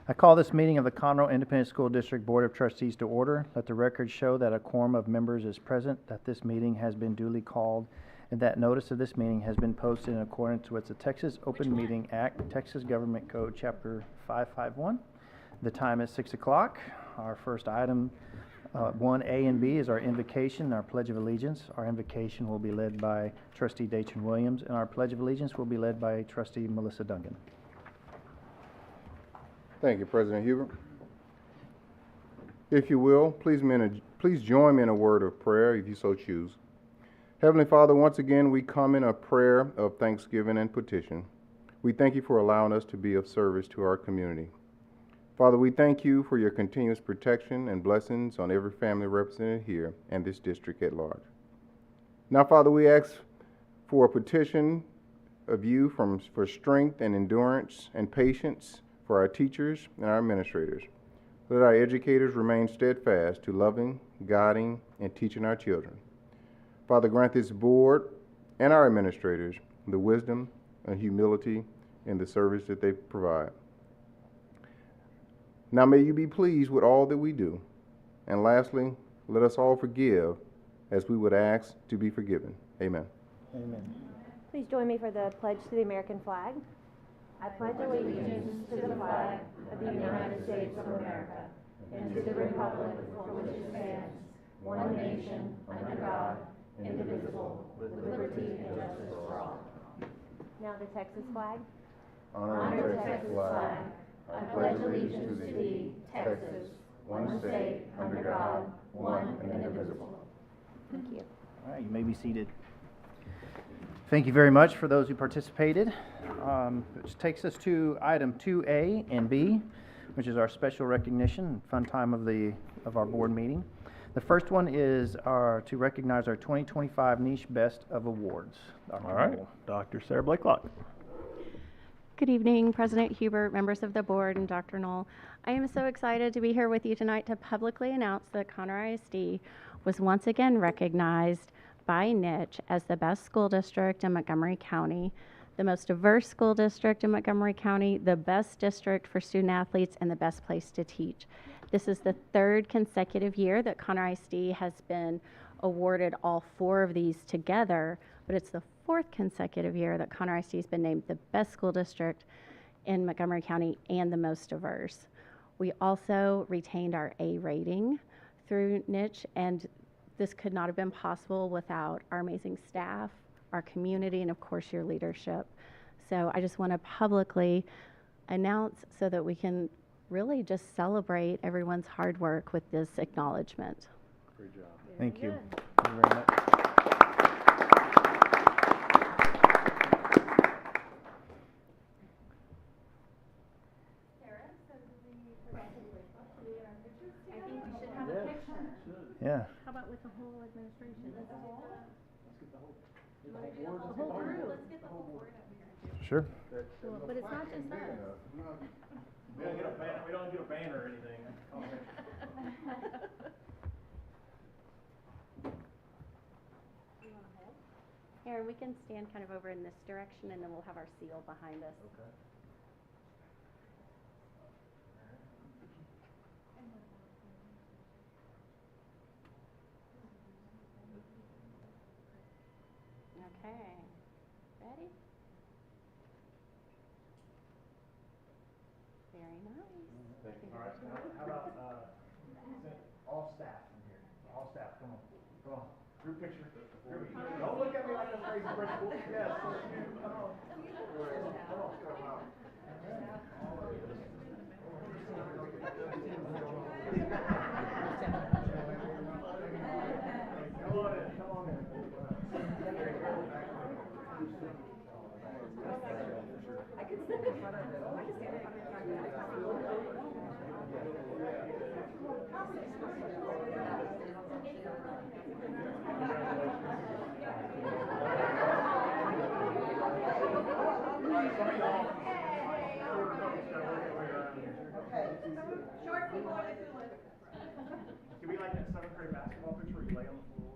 I call this meeting of the Conroe Independent School District Board of Trustees to order. Let the record show that a quorum of members is present, that this meeting has been duly called, and that notice of this meeting has been posted in accordance with the Texas Open Meeting Act, Texas Government Code, Chapter 551. The time is 6 o'clock. Our first item, 1A and B, is our invocation and our Pledge of Allegiance. Our invocation will be led by Trustee Dachin Williams, and our Pledge of Allegiance will be led by Trustee Melissa Duncan. Thank you, President Huber. If you will, please join me in a word of prayer if you so choose. Heavenly Father, once again, we come in a prayer of thanksgiving and petition. We thank you for allowing us to be of service to our community. Father, we thank you for your continuous protection and blessings on every family represented here and this district at large. Now, Father, we ask for a petition of you for strength and endurance and patience for our teachers and our administrators. Let our educators remain steadfast to loving, guiding, and teaching our children. Father, grant this board and our administrators the wisdom and humility in the service that they provide. Now may you be pleased with all that we do. And lastly, let us all forgive as we would ask to be forgiven. Amen. Amen. Please join me for the pledge to the American flag. I pledge allegiance to the flag of the United States of America and to the republic for which it stands, one nation, under God, indivisible, with liberty and justice for all. Now the Texas flag. Honor the Texas flag. I pledge allegiance to thee, Texas, one state, under God, one and indivisible. Thank you. All right, you may be seated. Thank you very much for those who participated. Which takes us to item 2A and B, which is our special recognition, fun time of our board meeting. The first one is to recognize our 2025 Niche Best of Awards. All right, Dr. Sarah Blakelock. Good evening, President Hubert, members of the board, and Dr. Knoll. I am so excited to be here with you tonight to publicly announce that Conroe ISD was once again recognized by Niche as the best school district in Montgomery County, the most diverse school district in Montgomery County, the best district for student athletes, and the best place to teach. This is the third consecutive year that Conroe ISD has been awarded all four of these together, but it's the fourth consecutive year that Conroe ISD has been named the best school district in Montgomery County and the most diverse. We also retained our A rating through Niche, and this could not have been possible without our amazing staff, our community, and of course your leadership. So I just want to publicly announce so that we can really just celebrate everyone's hard work with this acknowledgement. Great job. Thank you. Thank you very much. Yeah. How about with the whole administration? The whole crew. Let's get the whole board up here. Sure. But it's not just us. We don't get a banner or anything. Aaron, we can stand kind of over in this direction, and then we'll have our seal behind us. Okay. Okay. Ready? Very nice. Thank you. All right, so how about all staff from here? All staff, come on. Come on. Group picture. Don't look at me like I'm crazy principal. Yes, come on. Come on. Come on in. I could stand in front of this. I could stand in front of Short people are the coolest. Can we like that 7th grade basketball picture where you lay on the floor?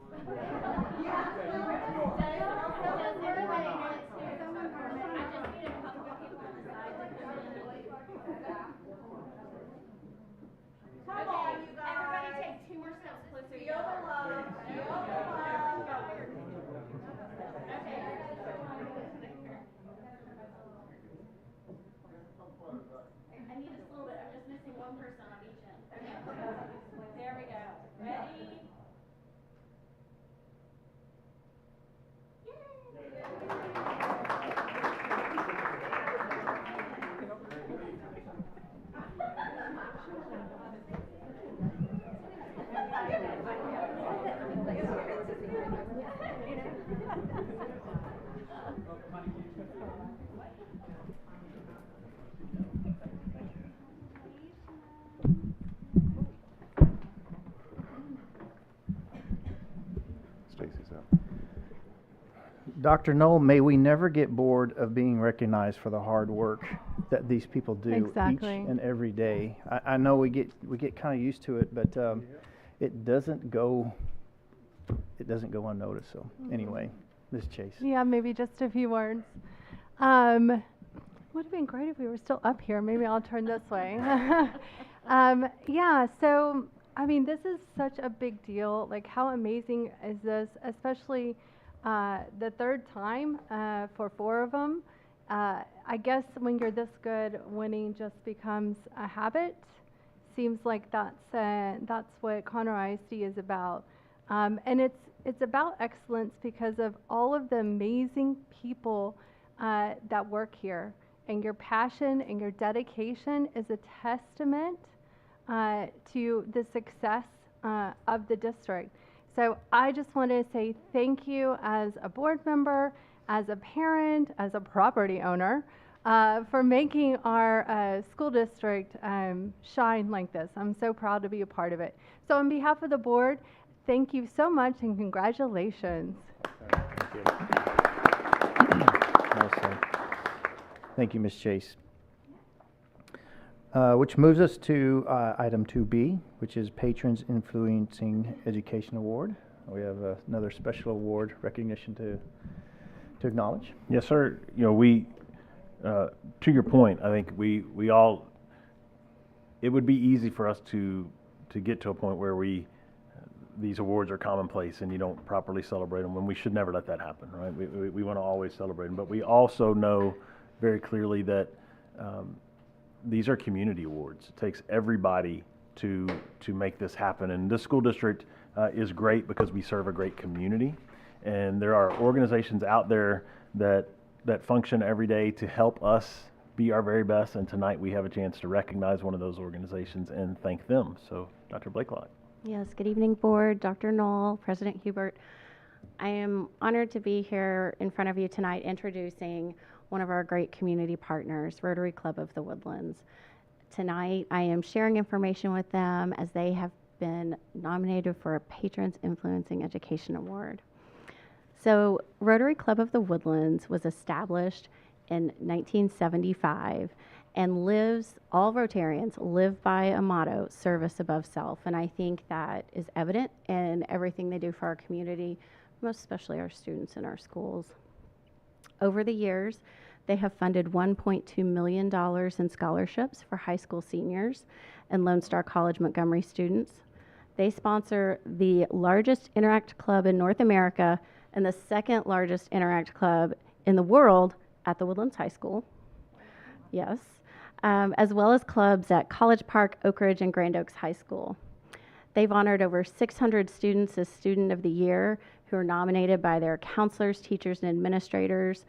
Stacy's up. Dr. Knoll, may we never get bored of being recognized for the hard work that these people do Exactly. each and every day. I know we get kind of used to it, but it doesn't go unnoticed. So anyway, Ms. Chase. Yeah, maybe just a few words. Would have been great if we were still up here. Maybe I'll turn this way. Yeah, so I mean, this is such a big deal. Like, how amazing is this? Especially the third time for 4 of them. I guess when you're this good, winning just becomes a habit. Seems like that's what Conroe ISD is about, and it's about excellence because of all of the amazing people that work here, and your passion and your dedication is a testament to the success of the district. So I just want to say thank you as a board member, as a parent, as a property owner, for making our school district shine like this. I'm so proud to be a part of it. So on behalf of the board, thank you so much and congratulations. Thank you. Well said. Thank you, Ms. Chase. Which moves us to item 2B, which is Patrons Influencing Education Award. We have another special award recognition to acknowledge. Yes, sir. You know, we, to your point, I think we all, it would be easy for us to get to a point where these awards are commonplace and you don't properly celebrate them, when we should never let that happen, right? We want to always celebrate them, but we also know very clearly that these are community awards. It takes everybody to make this happen, and this school district is great because we serve a great community, and there are organizations out there that function every day to help us be our very best, and tonight we have a chance to recognize one of those organizations and thank them. So, Dr. Blakelock. Yes, good evening, board, Dr. Knoll, President Hubert. I am honored to be here in front of you tonight introducing one of our great community partners, Rotary Club of the Woodlands. Tonight, I am sharing information with them as they have been nominated for a Patrons Influencing Education Award. So, Rotary Club of the Woodlands was established in 1975 and all Rotarians live by a motto, service above self. And I think that is evident in everything they do for our community, most especially our students in our schools. Over the years, they have funded $1.2 million in scholarships for high school seniors and Lone Star College Montgomery students. They sponsor the largest Interact Club in North America and the second largest Interact Club in the world at the Woodlands High School. Yes. As well as clubs at College Park, Oak Ridge, and Grand Oaks High School. They've honored over 600 students as Student of the Year who are nominated by their counselors, teachers, and administrators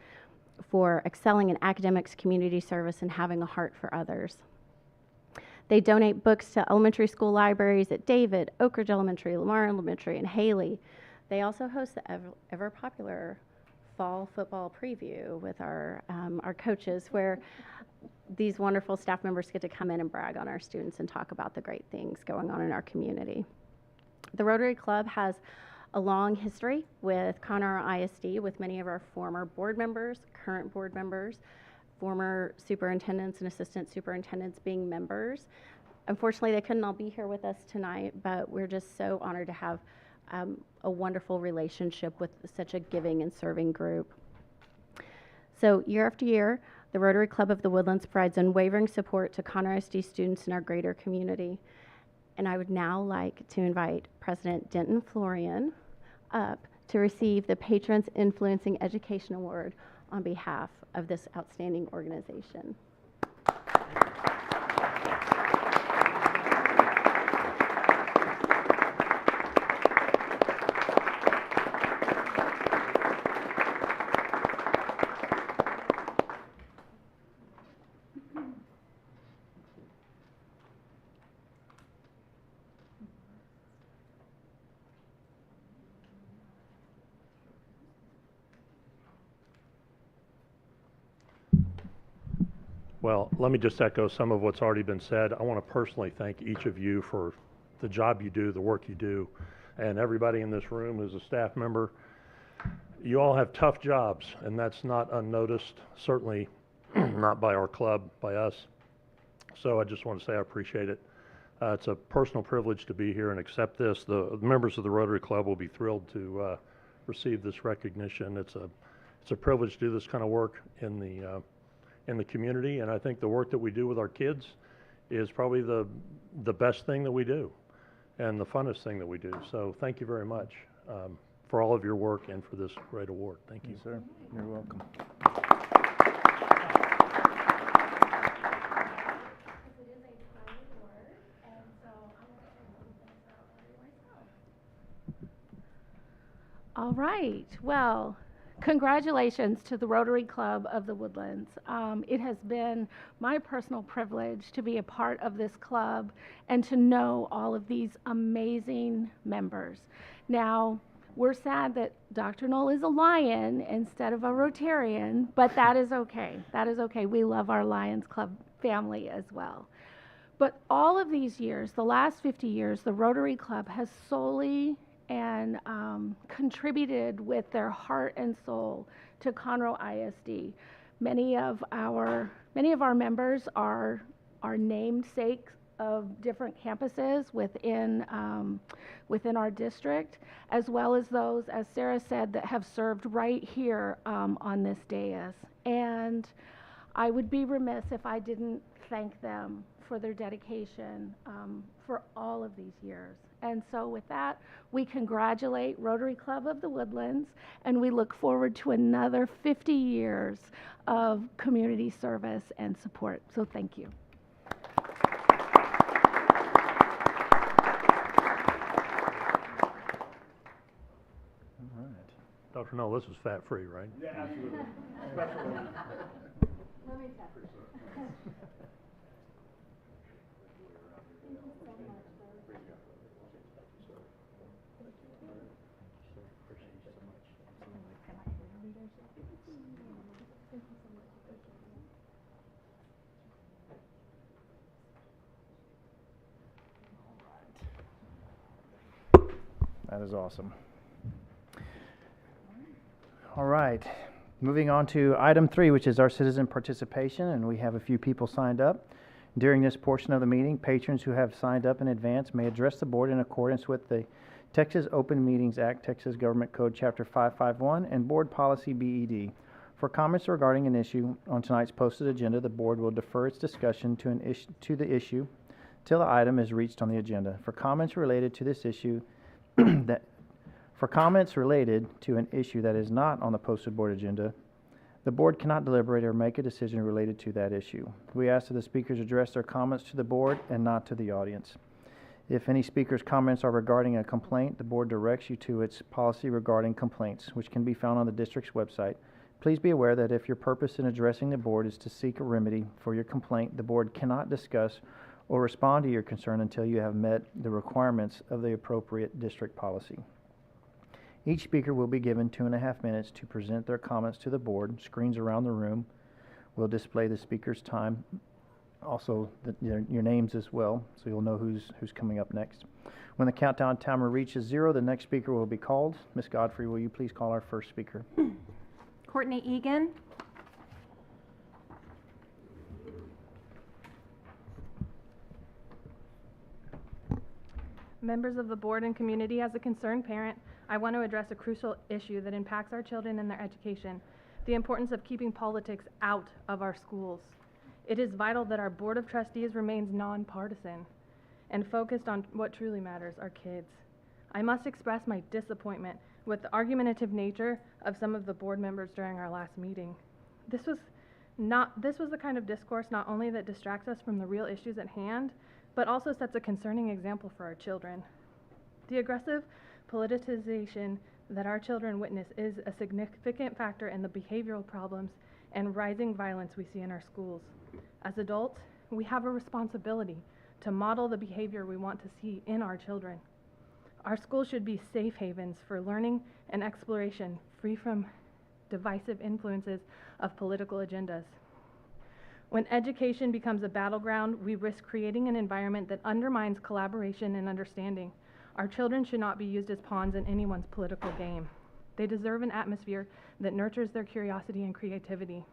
for excelling in academics, community service, and having a heart for others. They donate books to elementary school libraries at David, Oak Ridge Elementary, Lamar Elementary, and Haley. They also host the ever popular fall football preview with our coaches, where these wonderful staff members get to come in and brag on our students and talk about the great things going on in our community. The Rotary Club has a long history with Conroe ISD, with many of our former board members, current board members, former superintendents and assistant superintendents being members. Unfortunately, they couldn't all be here with us tonight, but we're just so honored to have a wonderful relationship with such a giving and serving group. So year after year, the Rotary Club of the Woodlands provides unwavering support to Conroe ISD students in our greater community. And I would now like to invite President Denton Florian up to receive the Patrons Influencing Education Award on behalf of this outstanding organization. Well, let me just echo some of what's already been said. I want to personally thank each of you for the job you do, the work you do, and everybody in this room who's a staff member. You all have tough jobs, and that's not unnoticed, certainly not by our club, by us. So I just want to say I appreciate it. It's a personal privilege to be here and accept this. The members of the Rotary Club will be thrilled to receive this recognition. It's a privilege to do this kind of work in the community, and I think the work that we do with our kids is probably the best thing that we do and the funnest thing that we do. So thank you very much for all of your work and for this great award. Thank you. Yes, sir. You're welcome. All right, well, congratulations to the Rotary Club of the Woodlands. It has been my personal privilege to be a part of this club and to know all of these amazing members. Now, we're sad that Dr. Knoll is a Lion instead of a Rotarian, but that is okay. That is okay. We love our Lions Club family as well. But all of these years, the last 50 years, the Rotary Club has solely and contributed with their heart and soul to Conroe ISD. Many of our members are namesakes of different campuses within our district, as well as those, as Sarah said, that have served right here on this dais. And I would be remiss if I didn't thank them for their dedication for all of these years. And so with that, we congratulate Rotary Club of the Woodlands, and we look forward to another 50 years of community service and support. So thank you. All right. Dr. Knoll, this is fat-free, right? Yeah, absolutely. Especially. Let me tap. That is awesome. All right, moving on to item 3, which is our citizen participation, and we have a few people signed up. During this portion of the meeting, patrons who have signed up in advance may address the board in accordance with the Texas Open Meetings Act, Texas Government Code Chapter 551, and Board Policy BED. For comments regarding an issue on tonight's posted agenda, the board will defer its discussion to the issue till the item is reached on the agenda. For comments related to this issue For comments related to an issue that is not on the posted board agenda, the board cannot deliberate or make a decision related to that issue. We ask that the speakers address their comments to the board and not to the audience. If any speaker's comments are regarding a complaint, the board directs you to its policy regarding complaints, which can be found on the district's website. Please be aware that if your purpose in addressing the board is to seek a remedy for your complaint, the board cannot discuss or respond to your concern until you have met the requirements of the appropriate district policy. Each speaker will be given 2.5 minutes to present their comments to the board. Screens around the room will display the speaker's time, also your names as well, so you'll know who's coming up next. When the countdown timer reaches 0, the next speaker will be called. Ms. Godfrey, will you please call our first speaker? Courtney Egan. Members of the board and community, as a concerned parent, I want to address a crucial issue that impacts our children and their education, the importance of keeping politics out of our schools. It is vital that our Board of Trustees remains nonpartisan and focused on what truly matters, our kids. I must express my disappointment with the argumentative nature of some of the board members during our last meeting. This was the kind of discourse not only that distracts us from the real issues at hand, but also sets a concerning example for our children. The aggressive politicization that our children witness is a significant factor in the behavioral problems and rising violence we see in our schools. As adults, we have a responsibility to model the behavior we want to see in our children. Our schools should be safe havens for learning and exploration, free from divisive influences of political agendas. When education becomes a battleground, we risk creating an environment that undermines collaboration and understanding. Our children should not be used as pawns in anyone's political game. They deserve an atmosphere that nurtures their curiosity and creativity.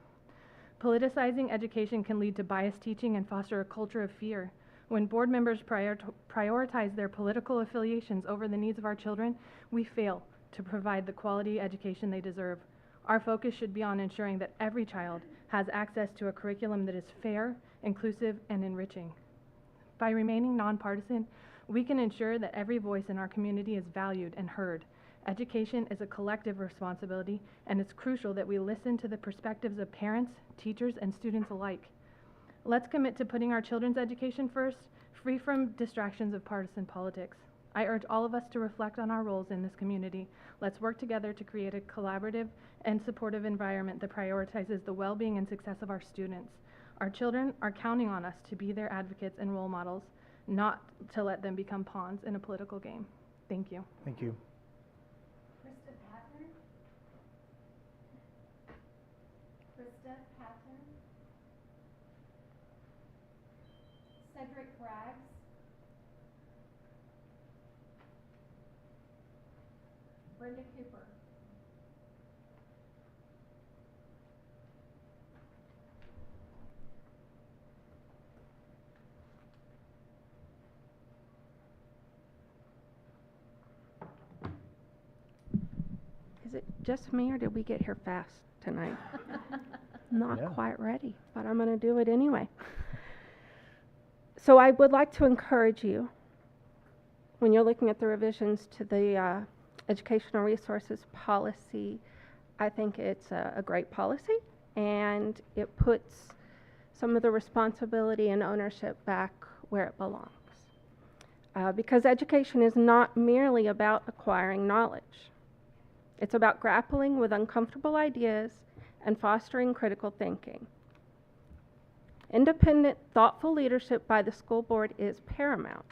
Politicizing education can lead to biased teaching and foster a culture of fear. When board members prioritize their political affiliations over the needs of our children, we fail to provide the quality education they deserve. Our focus should be on ensuring that every child has access to a curriculum that is fair, inclusive, and enriching. By remaining nonpartisan, we can ensure that every voice in our community is valued and heard. Education is a collective responsibility, and it's crucial that we listen to the perspectives of parents, teachers, and students alike. Let's commit to putting our children's education first, free from distractions of partisan politics. I urge all of us to reflect on our roles in this community. Let's work together to create a collaborative and supportive environment that prioritizes the well-being and success of our students. Our children are counting on us to be their advocates and role models, not to let them become pawns in a political game. Thank you. Thank you. Krista Patton. Krista Patton. Cedric Braggs. Brenda Cooper. Is it just me, or did we get here fast tonight? Not Yeah. quite ready, but I'm going to do it anyway. So I would like to encourage you, when you're looking at the revisions to the educational resources policy, I think it's a great policy, and it puts some of the responsibility and ownership back where it belongs. Because education is not merely about acquiring knowledge. It's about grappling with uncomfortable ideas and fostering critical thinking. Independent, thoughtful leadership by the school board is paramount.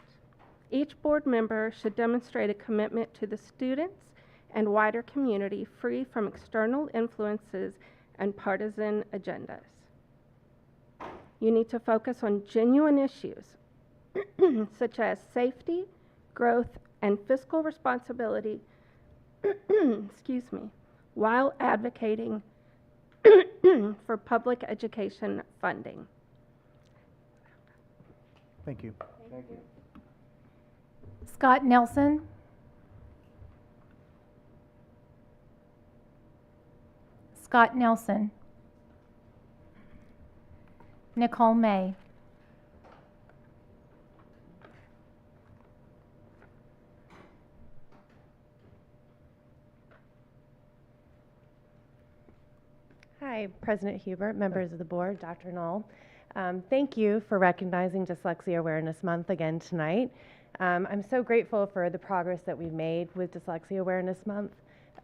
Each board member should demonstrate a commitment to the students and wider community free from external influences and partisan agendas. You need to focus on genuine issues such as safety, growth, and fiscal responsibility excuse me, while advocating for public education funding. Thank you. Thank you. Scott Nelson. Scott Nelson. Nicole May. Hi, President Hubert, members of the board, Dr. Knoll. Thank you for recognizing Dyslexia Awareness Month again tonight. I'm so grateful for the progress that we've made with Dyslexia Awareness Month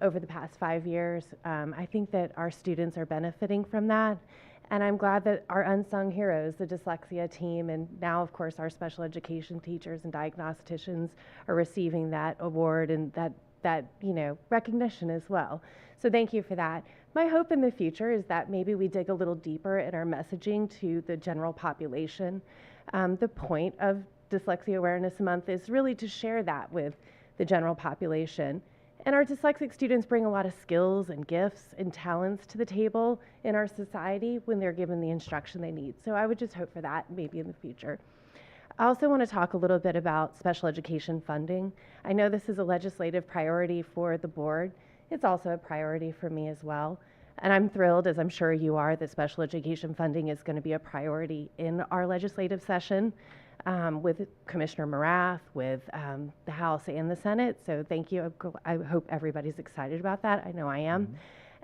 over the past 5 years. I think that our students are benefiting from that, and I'm glad that our unsung heroes, the dyslexia team, and now, of course, our special education teachers and diagnosticians are receiving that award and that recognition as well. So thank you for that. My hope in the future is that maybe we dig a little deeper in our messaging to the general population. The point of Dyslexia Awareness Month is really to share that with the general population. And our dyslexic students bring a lot of skills and gifts and talents to the table in our society when they're given the instruction they need. So I would just hope for that maybe in the future. I also want to talk a little bit about special education funding. I know this is a legislative priority for the board. It's also a priority for me as well. And I'm thrilled, as I'm sure you are, that special education funding is going to be a priority in our legislative session with Commissioner Morath, with the House and the Senate. So thank you. I hope everybody's excited about that. I know I am. Mm-hmm.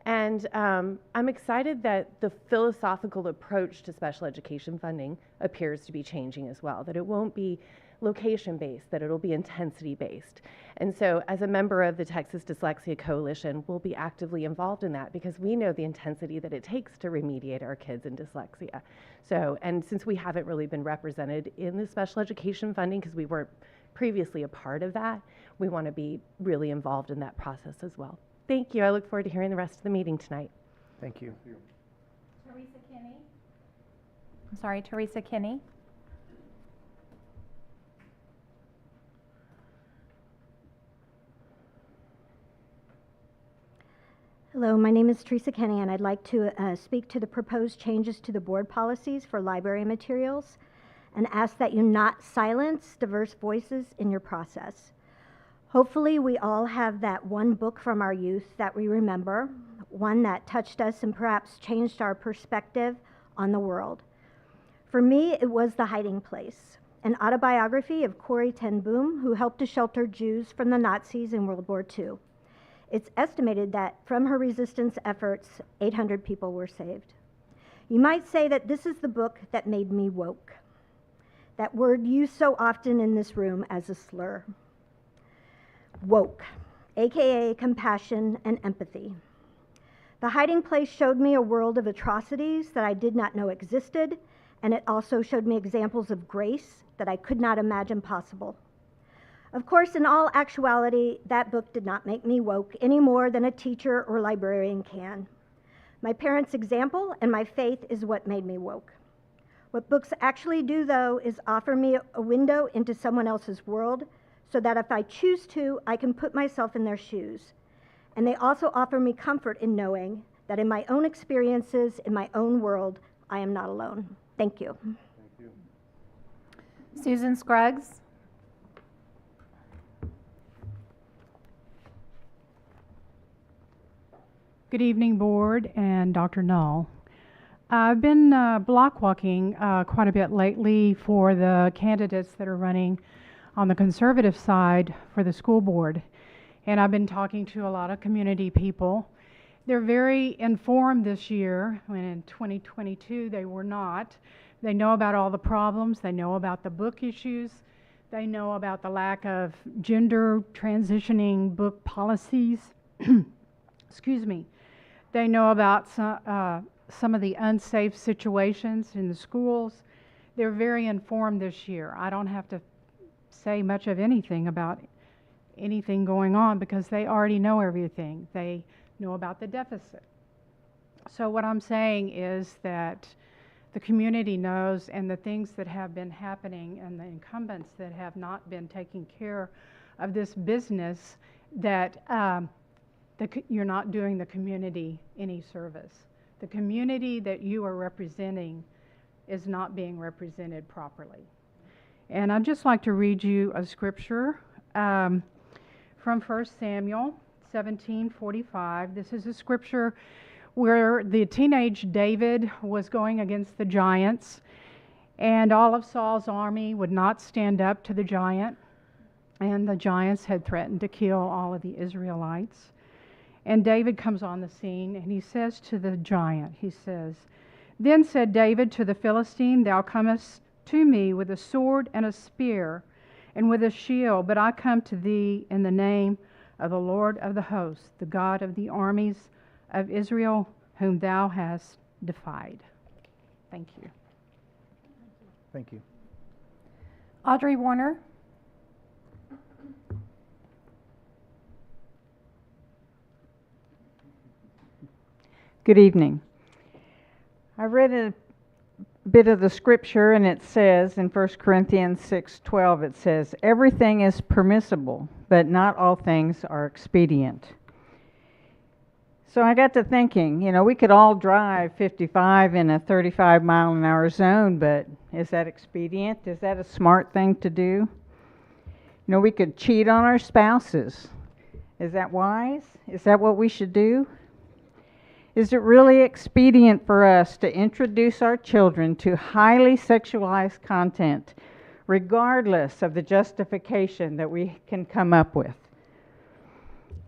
And I'm excited that the philosophical approach to special education funding appears to be changing as well, that it won't be location-based, that it'll be intensity-based. And so as a member of the Texas Dyslexia Coalition, we'll be actively involved in that because we know the intensity that it takes to remediate our kids in dyslexia. So, and since we haven't really been represented in the special education funding because we weren't previously a part of that, we want to be really involved in that process as well. Thank you. I look forward to hearing the rest of the meeting tonight. Thank you. Teresa Kinney. Teresa Kinney. Hello, my name is Teresa Kenny, and I'd like to speak to the proposed changes to the board policies for library materials and ask that you not silence diverse voices in your process. Hopefully, we all have that one book from our youth that we remember, one that touched us and perhaps changed our perspective on the world. For me, it was The Hiding Place, an autobiography of Corrie ten Boom, who helped to shelter Jews from the Nazis in World War II. It's estimated that from her resistance efforts, 800 people were saved. You might say that this is the book that made me woke, that word used so often in this room as a slur. Woke, aka compassion and empathy. The Hiding Place showed me a world of atrocities that I did not know existed, and it also showed me examples of grace that I could not imagine possible. Of course, in all actuality, that book did not make me woke any more than a teacher or librarian can. My parents' example and my faith is what made me woke. What books actually do, though, is offer me a window into someone else's world so that if I choose to, I can put myself in their shoes. And they also offer me comfort in knowing that in my own experiences, in my own world, I am not alone. Thank you. Thank you. Susan Scruggs. Good evening, Board and Dr. Null. I've been block walking quite a bit lately for the candidates that are running on the conservative side for the school board. And I've been talking to a lot of community people. They're very informed this year, when in 2022 they were not. They know about all the problems, they know about the book issues, they know about the lack of gender transitioning book policies. Excuse me. They know about some of the unsafe situations in the schools. They're very informed this year. I don't have to say much of anything about anything going on because they already know everything. They know about the deficit. So what I'm saying is that the community knows, and the things that have been happening and the incumbents that have not been taking care of this business, that you're not doing the community any service. The community that you are representing is not being represented properly. And I'd just like to read you a scripture from 1 Samuel 17:45. This is a scripture where the teenage David was going against the giants, and all of Saul's army would not stand up to the giant, and the giants had threatened to kill all of the Israelites. And David comes on the scene, and he says to the giant, he says, "Then said David to the Philistine, Thou comest to me with a sword and a spear and with a shield, but I come to thee in the name of the Lord of the hosts, the God of the armies of Israel, whom thou hast defied." Thank you. Thank you. Audrey Warner. Good evening. I read a bit of the scripture, and it says in 1 Corinthians 6:12, it says, "Everything is permissible, but not all things are expedient." So I got to thinking, we could all drive 55 in a 35-mile-an-hour zone, but is that expedient? Is that a smart thing to do? We could cheat on our spouses. Is that wise? Is that what we should do? Is it really expedient for us to introduce our children to highly sexualized content, regardless of the justification that we can come up with?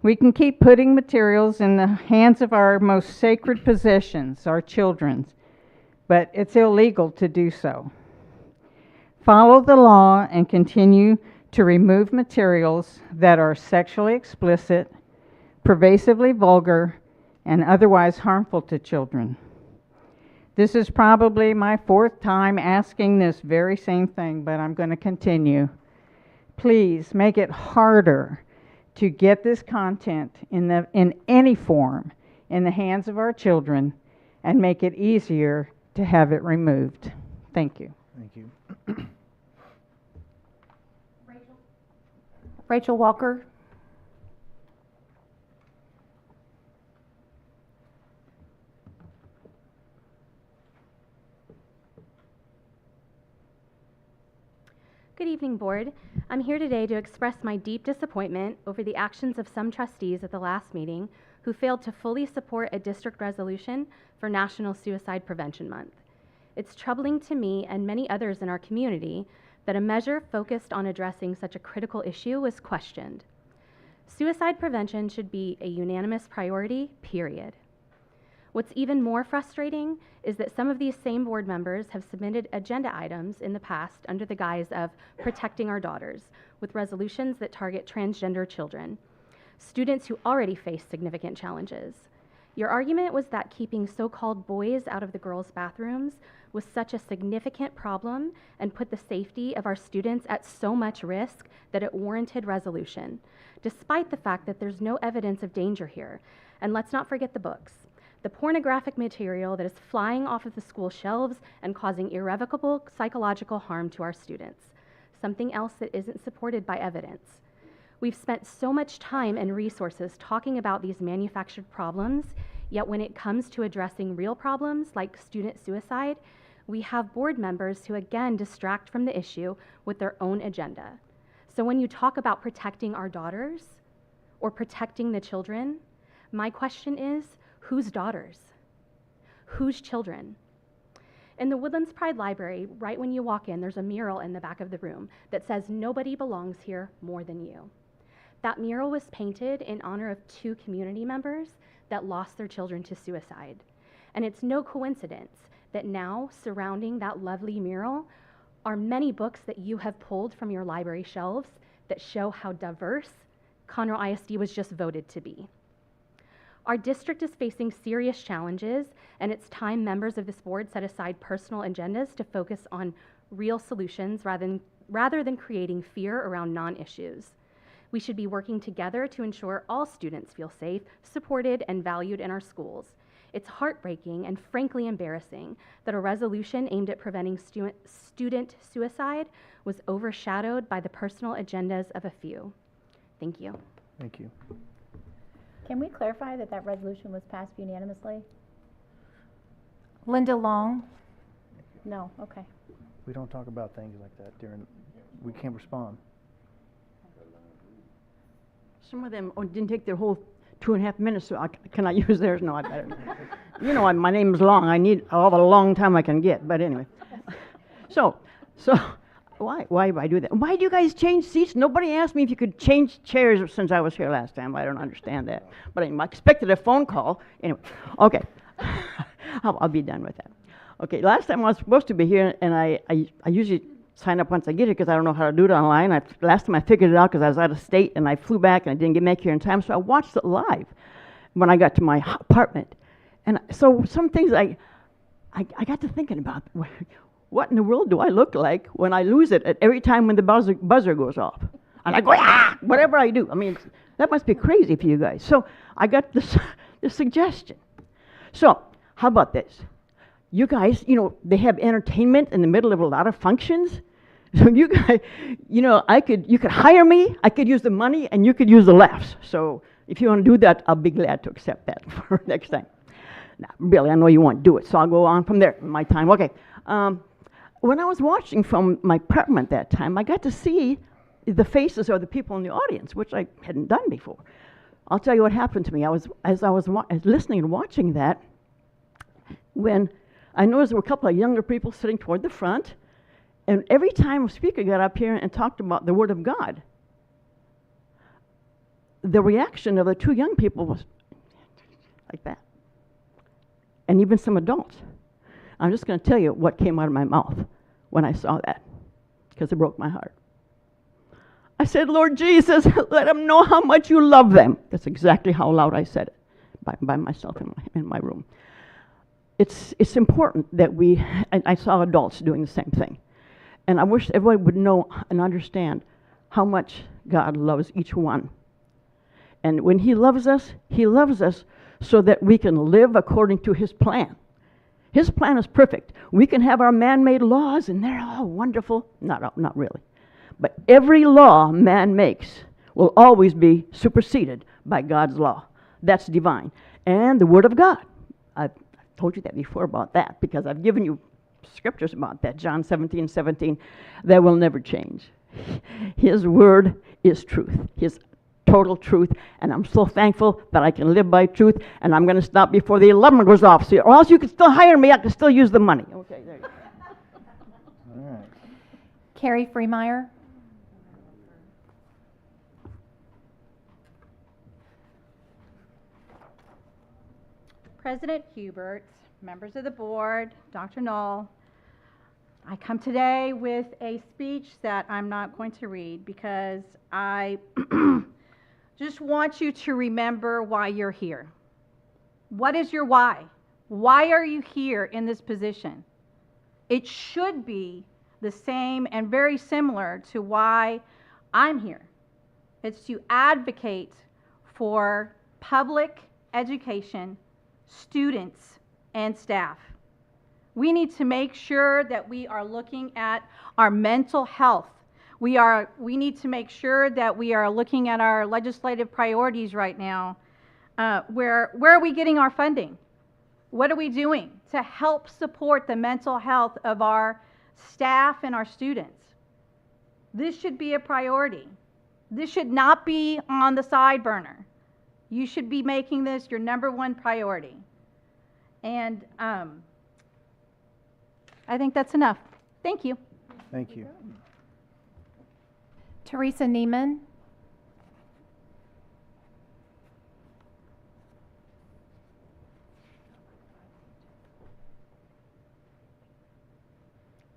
We can keep putting materials in the hands of our most sacred possessions, our children, but it's illegal to do so. Follow the law and continue to remove materials that are sexually explicit, pervasively vulgar, and otherwise harmful to children. This is probably my 4th time asking this very same thing, but I'm going to continue. Please make it harder to get this content in any form in the hands of our children, and make it easier to have it removed. Thank you. Thank you. Rachel Walker. Good evening, Board. I'm here today to express my deep disappointment over the actions of some trustees at the last meeting who failed to fully support a district resolution for National Suicide Prevention Month. It's troubling to me and many others in our community that a measure focused on addressing such a critical issue was questioned. Suicide prevention should be a unanimous priority, period. What's even more frustrating is that some of these same board members have submitted agenda items in the past under the guise of protecting our daughters, with resolutions that target transgender children, students who already face significant challenges. Your argument was that keeping so-called boys out of the girls' bathrooms was such a significant problem and put the safety of our students at so much risk that it warranted resolution, despite the fact that there's no evidence of danger here. And let's not forget the books. The pornographic material that is flying off of the school shelves and causing irrevocable psychological harm to our students, something else that isn't supported by evidence. We've spent so much time and resources talking about these manufactured problems, yet when it comes to addressing real problems like student suicide, we have board members who again distract from the issue with their own agenda. So when you talk about protecting our daughters or protecting the children, my question is, whose daughters? Whose children? In the Woodlands Pride Library, right when you walk in, there's a mural in the back of the room that says, "Nobody belongs here more than you." That mural was painted in honor of 2 community members that lost their children to suicide. And it's no coincidence that now, surrounding that lovely mural, are many books that you have pulled from your library shelves that show how diverse Conroe ISD was just voted to be. Our district is facing serious challenges, and it's time members of this board set aside personal agendas to focus on real solutions rather than creating fear around non-issues. We should be working together to ensure all students feel safe, supported, and valued in our schools. It's heartbreaking and frankly embarrassing that a resolution aimed at preventing student suicide was overshadowed by the personal agendas of a few. Thank you. Thank you. Can we clarify that that resolution was passed unanimously? Linda Long? No, okay. We don't talk about things like that we can't respond. Some of them didn't take their whole 2.5 minutes, so can I use theirs? No, I better. You know, my name is long. I need all the long time I can get, but anyway. So why do I do that? Why do you guys change seats? Nobody asked me if you could change chairs since I was here last time. I don't understand that. But I expected a phone call. Anyway, okay. I'll be done with that. Okay, last time I was supposed to be here, and I usually sign up once I get here because I don't know how to do it online. Last time I figured it out because I was out of state, and I flew back, and I didn't make here in time, so I watched it live when I got to my apartment. And so some things I got to thinking about. What in the world do I look like when I lose it at every time when the buzzer goes off? And I go, ah, whatever I do. I mean, that must be crazy for you guys. So I got this suggestion. So how about this? You guys, you know, they have entertainment in the middle of a lot of functions. So you guys, you know, you could hire me, I could use the money, and you could use the laughs. So if you want to do that, I'll be glad to accept that for next time. Now, really, I know you won't do it, so I'll go on from there, my time. Okay. When I was watching from my apartment that time, I got to see the faces of the people in the audience, which I hadn't done before. I'll tell you what happened to me. As I was listening and watching that, when I noticed there were a couple of younger people sitting toward the front, and every time a speaker got up here and talked about the Word of God, the reaction of the 2 young people was like that. And even some adults. I'm just going to tell you what came out of my mouth when I saw that, because it broke my heart. I said, Lord Jesus, let them know how much you love them. That's exactly how loud I said it, by myself in my room. It's important that I saw adults doing the same thing. And I wish everybody would know and understand how much God loves each one. And when He loves us so that we can live according to His plan. His plan is perfect. We can have our man-made laws, and they're all wonderful. Not really. But every law man makes will always be superseded by God's law. That's divine. And the Word of God. I've told you that before about that, because I've given you scriptures about that. John 17:17, that will never change. His Word is truth. His total truth, and I'm so thankful that I can live by truth, and I'm going to stop before the alarm goes off, so, or else you can still hire me, I can still use the money. Okay, there you go. All right. Carrie Freemeyer. President Hubert, members of the board, Dr. Knoll, I come today with a speech that I'm not going to read because I just want you to remember why you're here. What is your why? Why are you here in this position? It should be the same and very similar to why I'm here. It's to advocate for public education, students, and staff. We need to make sure that we are looking at our mental health. We need to make sure that we are looking at our legislative priorities right now. Where are we getting our funding? What are we doing to help support the mental health of our staff and our students? This should be a priority. This should not be on the side burner. You should be making this your #1 priority. And I think that's enough. Thank you. Thank you. Teresa Neiman.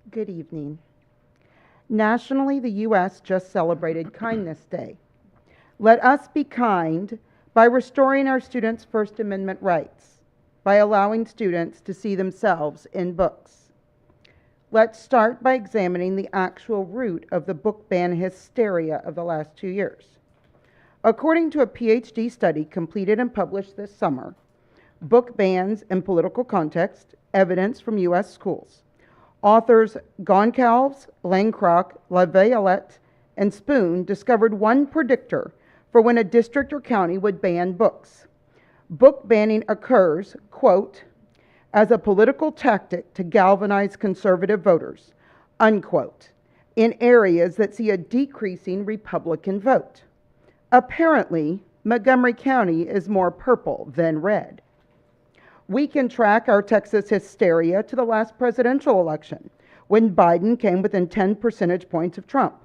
Good evening. Nationally, the U.S. just celebrated Kindness Day. Let us be kind by restoring our students' First Amendment rights, by allowing students to see themselves in books. Let's start by examining the actual root of the book ban hysteria of the last 2 years. According to a PhD study completed and published this summer, Book Bans in Political Context, Evidence from U.S. Schools, authors Goncalves, Langcroc, LaViolette, and Spoon discovered one predictor for when a district or county would ban books. Book banning occurs, quote, as a political tactic to galvanize conservative voters, unquote, in areas that see a decreasing Republican vote. Apparently, Montgomery County is more purple than red. We can track our Texas hysteria to the last presidential election, when Biden came within 10 percentage points of Trump.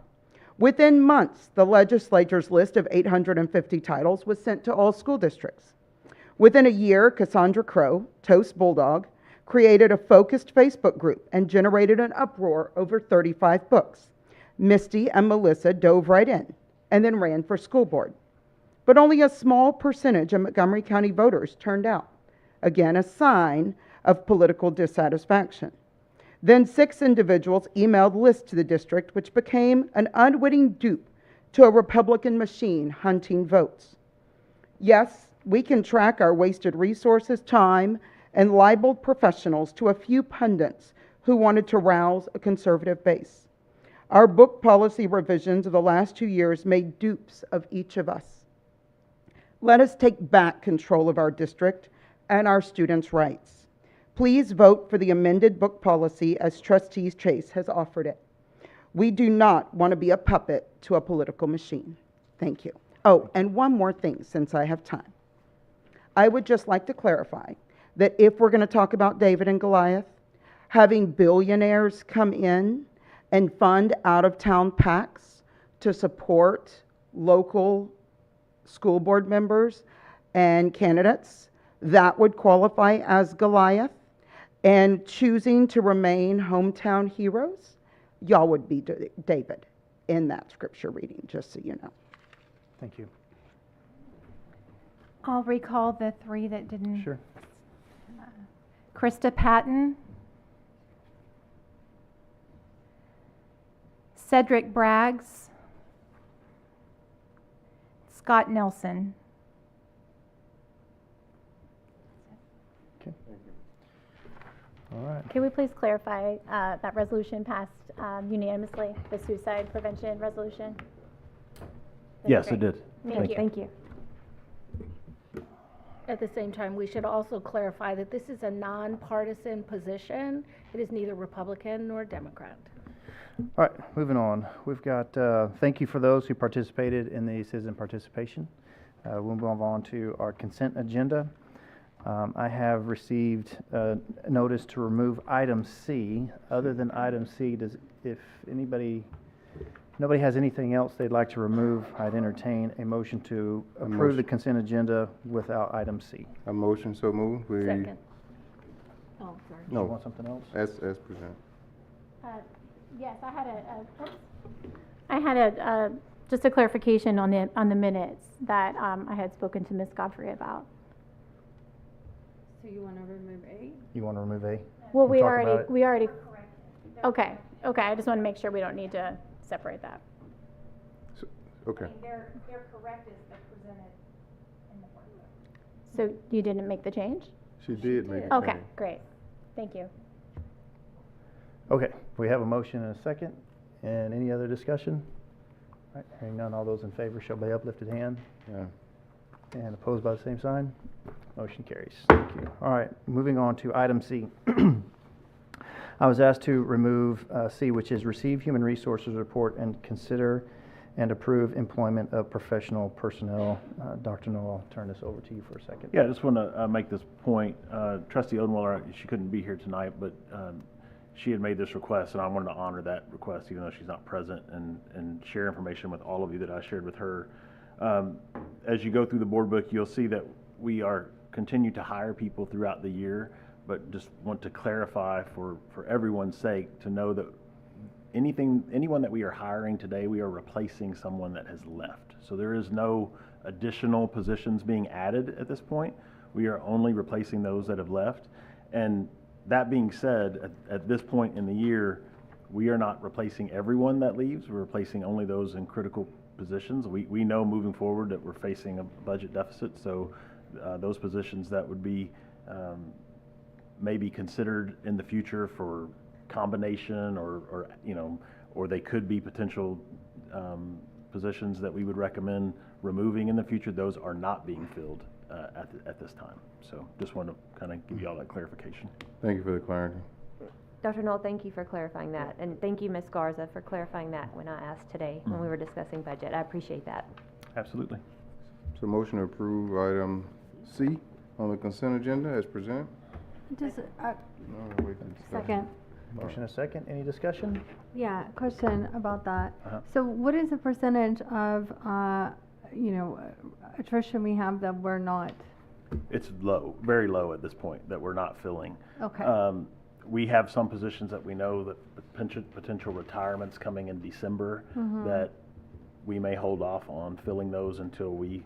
Within months, the legislature's list of 850 titles was sent to all school districts. Within a year, Cassandra Crowe, Toast Bulldog, created a focused Facebook group and generated an uproar over 35 books. Misty and Melissa dove right in and then ran for school board. But only a small percentage of Montgomery County voters turned out. Again, a sign of political dissatisfaction. Then 6 individuals emailed lists to the district, which became an unwitting dupe to a Republican machine hunting votes. Yes, we can track our wasted resources, time, and libeled professionals to a few pundits who wanted to rouse a conservative base. Our book policy revisions of the last 2 years made dupes of each of us. Let us take back control of our district and our students' rights. Please vote for the amended book policy as Trustees Chase has offered it. We do not want to be a puppet to a political machine. Thank you. Oh, and one more thing since I have time. I would just like to clarify that if we're going to talk about David and Goliath, having billionaires come in and fund out-of-town PACs to support local school board members and candidates, that would qualify as Goliath. And choosing to remain hometown heroes, y'all would be David in that scripture reading, just so you know. Thank you. I'll recall the 3 that didn't. Sure. Krista Patton, Cedric Braggs, Scott Nelson. Okay. All right. Can we please clarify that resolution passed unanimously, the suicide prevention resolution? That'd Yes, be it great. did. Thank you. At the same time, we should also clarify that this is a nonpartisan position. It is neither Republican nor Democrat. All right, moving on. We've got, thank you for those who participated in the citizen participation. We'll move on to our consent agenda. I have received a notice to remove item C. Other than item C, if nobody has anything else they'd like to remove, I'd entertain a motion to approve the consent agenda without item C. A motion so moved. Second. Oh, sorry. No. You want something else? As presented. Yes, I had just a clarification on the minutes that I had spoken to Ms. Godfrey about. So you want to remove A? You want to remove A? Well, We'll talk about it. we already, okay, I just want to make sure we don't need to separate that. Okay. They're correct as they're presented in the board book. So you didn't make the change? She did make it. Okay, great. Thank you. Okay, we have a motion and a second. And any other discussion? All right, hearing none, all those in favor show by uplifted hand. Yeah. And opposed by the same sign. Motion carries. Thank you. All right, moving on to item C. I was asked to remove C, which is receive human resources report and consider and approve employment of professional personnel. Dr. Noel, I'll turn this over to you for a second. Yeah, I just want to make this point. Trustee Odenwiller, she couldn't be here tonight, but she had made this request, and I wanted to honor that request, even though she's not present, and share information with all of you that I shared with her. As you go through the board book, you'll see that we continue to hire people throughout the year, but just want to clarify for everyone's sake to know that anyone that we are hiring today, we are replacing someone that has left. So there is no additional positions being added at this point. We are only replacing those that have left. And that being said, at this point in the year, we are not replacing everyone that leaves. We're replacing only those in critical positions. We know moving forward that we're facing a budget deficit, so those positions that would be maybe considered in the future for combination or they could be potential positions that we would recommend removing in the future. Those are not being filled at this time. So just want to kind of give you all that clarification. Thank you for the clarity. Dr. Knoll, thank you for clarifying that. And thank you, Ms. Garza, for clarifying that when I asked today when we were discussing budget. I appreciate that. Absolutely. So motion to approve item C on the consent agenda as presented. Second. Motion and a second. Any discussion? Yeah, question about that. Uh-huh. So what is the percentage of, attrition we have that we're not? It's low, very low at this point, that we're not filling. Okay. We have some positions that we know that potential retirements coming in December that we may hold off on filling those until we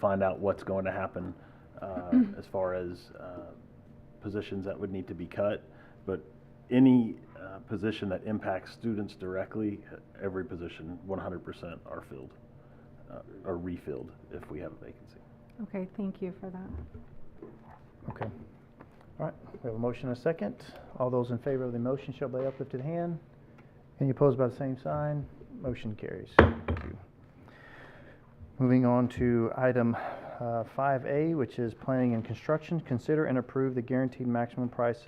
find out what's going to happen as far as positions that would need to be cut. But any position that impacts students directly, every position 100% are filled or refilled if we have a vacancy. Okay, thank you for that. Okay. All right, we have a motion and a second. All those in favor of the motion show by uplifted hand. Any opposed by the same sign? Motion carries. Thank you. Moving on to item 5A, which is planning and construction. Consider and approve the guaranteed maximum price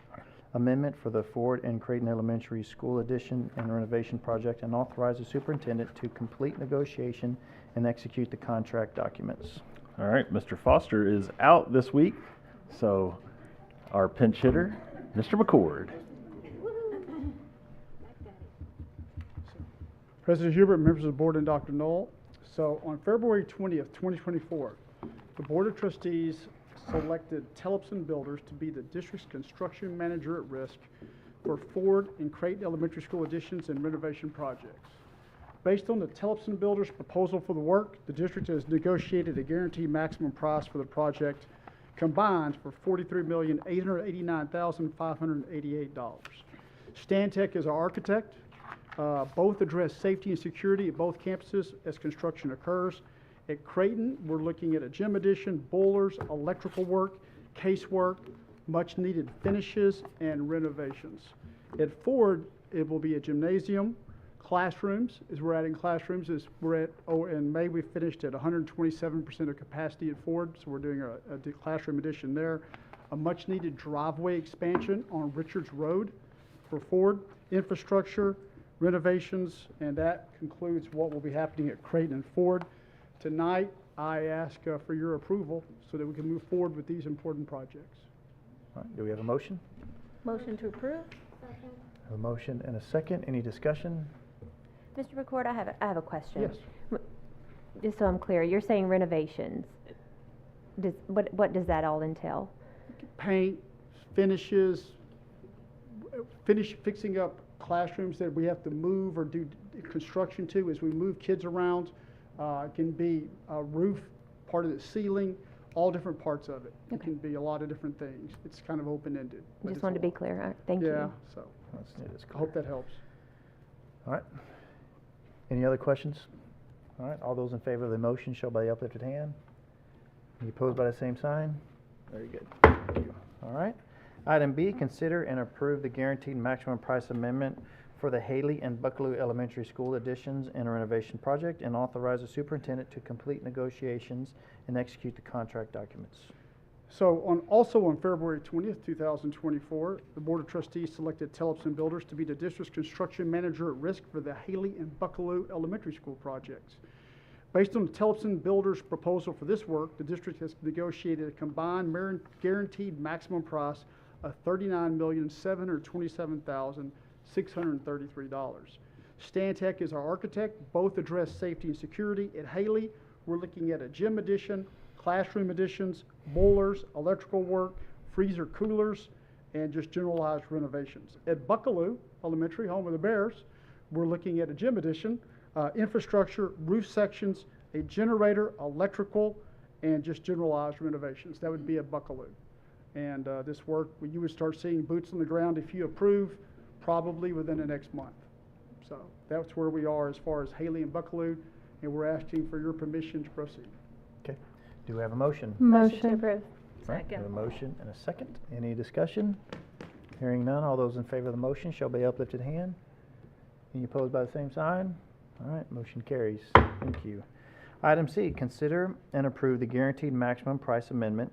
amendment for the Ford and Creighton Elementary School addition and renovation project, and authorize the superintendent to complete negotiation and execute the contract documents. All right, Mr. Foster is out this week, so our pinch hitter, Mr. McCord. President Hubert, members of the board, and Dr. Knoll. So on February 20th, 2024, the Board of Trustees selected Tellefson Builders to be the district's construction manager at risk for Ford and Creighton Elementary School additions and renovation projects. Based on the Tellefson Builders' proposal for the work, the district has negotiated a guaranteed maximum price for the project combined for $43,889,588. Stantec is our architect. Both address safety and security at both campuses as construction occurs. At Creighton, we're looking at a gym addition, boilers, electrical work, casework, much-needed finishes and renovations. At Ford, it will be a gymnasium, classrooms, as we're adding classrooms, as we're at, in May we finished at 127% of capacity at Ford, so we're doing a classroom addition there. A much-needed driveway expansion on Richards Road for Ford, infrastructure, renovations, and that concludes what will be happening at Creighton and Ford. Tonight, I ask for your approval so that we can move forward with these important projects. All right, do we have a motion? Motion to approve? A motion and a second. Any discussion? Mr. McCord, I have a question. Yes. Just so I'm clear, you're saying renovations. What does that all entail? Paint, finishes, fixing up classrooms that we have to move or do construction to as we move kids around. It can be a roof, part of the ceiling, all different parts of it. Okay. It can be a lot of different things. It's kind of open-ended. Just wanted to be clear. All right, thank you. Yeah, so I hope that helps. All right. Any other questions? All right, all those in favor of the motion show by the uplifted hand. Any opposed by the same sign? Very good. Thank you. All right. Item B, consider and approve the guaranteed maximum price amendment for the Haley and Buckalew Elementary School additions and renovation project, and authorize the superintendent to complete negotiations and execute the contract documents. So also on February 20th, 2024, the Board of Trustees selected Tellefson Builders to be the district's construction manager at risk for the Haley and Buckalew Elementary School projects. Based on the Tellefson Builders' proposal for this work, the district has negotiated a combined guaranteed maximum price of $39,727,633. Stantec is our architect. Both address safety and security. At Haley, we're looking at a gym addition, classroom additions, boilers, electrical work, freezer coolers, and just generalized renovations. At Buckalew Elementary, home of the Bears, we're looking at a gym addition, infrastructure, roof sections, a generator, electrical, and just generalized renovations. That would be at Buckalew. And this work, you would start seeing boots on the ground if you approve, probably within the next month. So that's where we are as far as Haley and Buckalew, and we're asking for your permission to proceed. Okay. Do we have a motion? Motion to approve. Right, we have a motion and a second. Any discussion? Hearing none, all those in favor of the motion show by uplifted hand. Any opposed by the same sign? All right, motion carries. Thank you. Item C, consider and approve the guaranteed maximum price amendment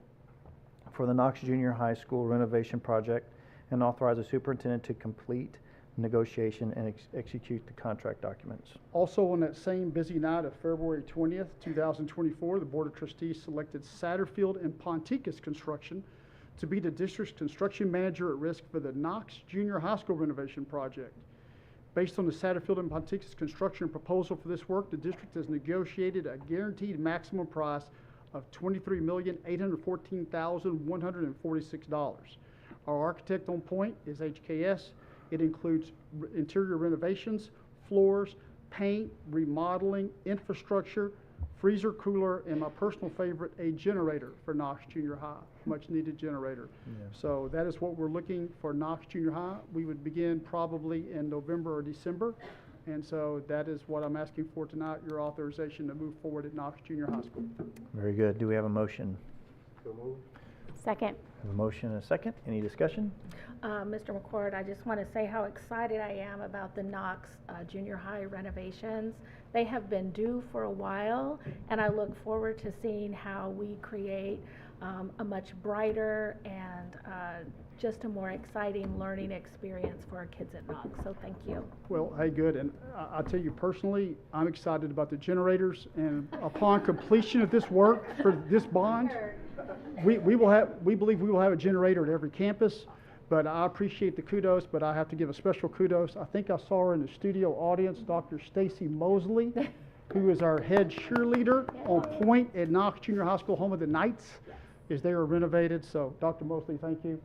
for the Knox Junior High School renovation project, and authorize the superintendent to complete negotiation and execute the contract documents. Also on that same busy night of February 20th, 2024, the Board of Trustees selected Satterfield and Ponticus Construction to be the district's construction manager at risk for the Knox Junior High School renovation project. Based on the Satterfield and Ponticus construction proposal for this work, the district has negotiated a guaranteed maximum price of $23,814,146. Our architect on point is HKS. It includes interior renovations, floors, paint, remodeling, infrastructure, freezer cooler, and my personal favorite, a generator for Knox Junior High, much needed generator. Yeah. So that is what we're looking for Knox Junior High. We would begin probably in November or December. And so that is what I'm asking for tonight, your authorization to move forward at Knox Junior High School. Very good. Do we have a motion? So moved. Second. Have a motion and a second. Any discussion? Mr. McCord, I just want to say how excited I am about the Knox Junior High renovations. They have been due for a while, and I look forward to seeing how we create a much brighter and just a more exciting learning experience for our kids at Knox. So thank you. Well, hey, good. And I'll tell you personally, I'm excited about the generators. And upon completion of this work for this bond, we believe we will have a generator at every campus. But I appreciate the kudos, but I have to give a special kudos. I think I saw her in the studio audience, Dr. Stacy Mosley, who is our head cheerleader on point at Knox Junior High School, home of the Knights, as they are renovated. So, Dr. Mosley, thank you.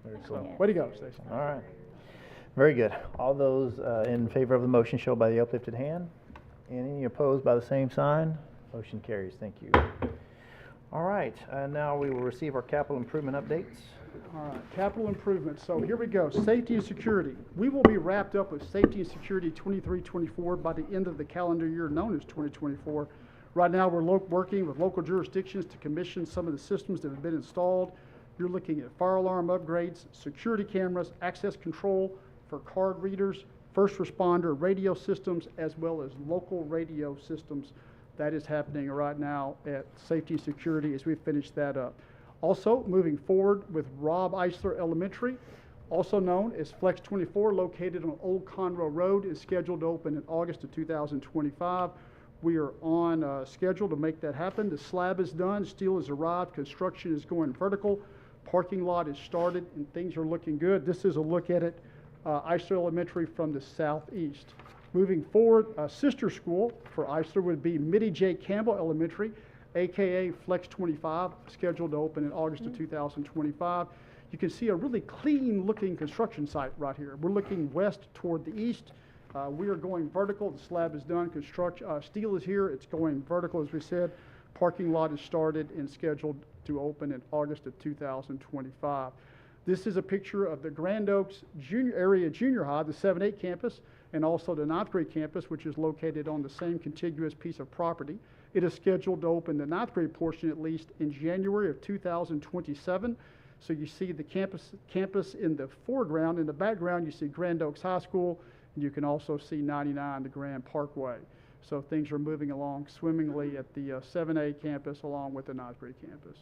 Very cool. Way to go, Stacy. All right. Very good. All those in favor of the motion show by the uplifted hand. And any opposed by the same sign? Motion carries. Thank you. All right. Now we will receive our capital improvement updates. All right, capital improvements. So here we go. Safety and security. We will be wrapped up with safety and security 23-24 by the end of the calendar year known as 2024. Right now, we're working with local jurisdictions to commission some of the systems that have been installed. You're looking at fire alarm upgrades, security cameras, access control for card readers, first responder radio systems, as well as local radio systems. That is happening right now at Safety and Security as we finish that up. Also, moving forward with Rob Eisler Elementary, also known as Flex 24, located on Old Conroe Road, is scheduled to open in August of 2025. We are on schedule to make that happen. The slab is done, steel has arrived, construction is going vertical, parking lot is started, and things are looking good. This is a look at it, Eisler Elementary from the southeast. Moving forward, a sister school for Eisler would be Mittie J. Campbell Elementary, aka Flex 25, scheduled to open in August of 2025. You can see a really clean looking construction site right here. We're looking west toward the east. We are going vertical. The slab is done. Steel is here. It's going vertical, as we said. Parking lot is started and scheduled to open in August of 2025. This is a picture of the Grand Oaks Area Junior High, the 7-8 campus, and also the 9th grade campus, which is located on the same contiguous piece of property. It is scheduled to open the 9th grade portion at least in January of 2027. So you see the campus in the foreground. In the background, you see Grand Oaks High School, and you can also see 99, the Grand Parkway. So things are moving along swimmingly at the 7A campus along with the 9th grade campus.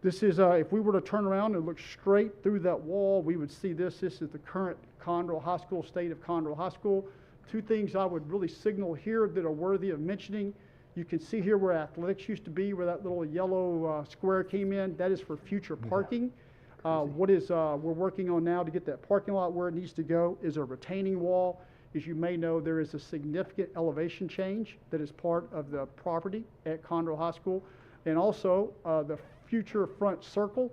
This is, if we were to turn around and look straight through that wall, we would see this. This is the current Conroe High School, state of Conroe High School. Two things I would really signal here that are worthy of mentioning. You can see here where athletics used to be, where that little yellow square came in. That is for future parking. We're working on now to get that parking lot where it needs to go is a retaining wall. As you may know, there is a significant elevation change that is part of the property at Conroe High School. And also the future front circle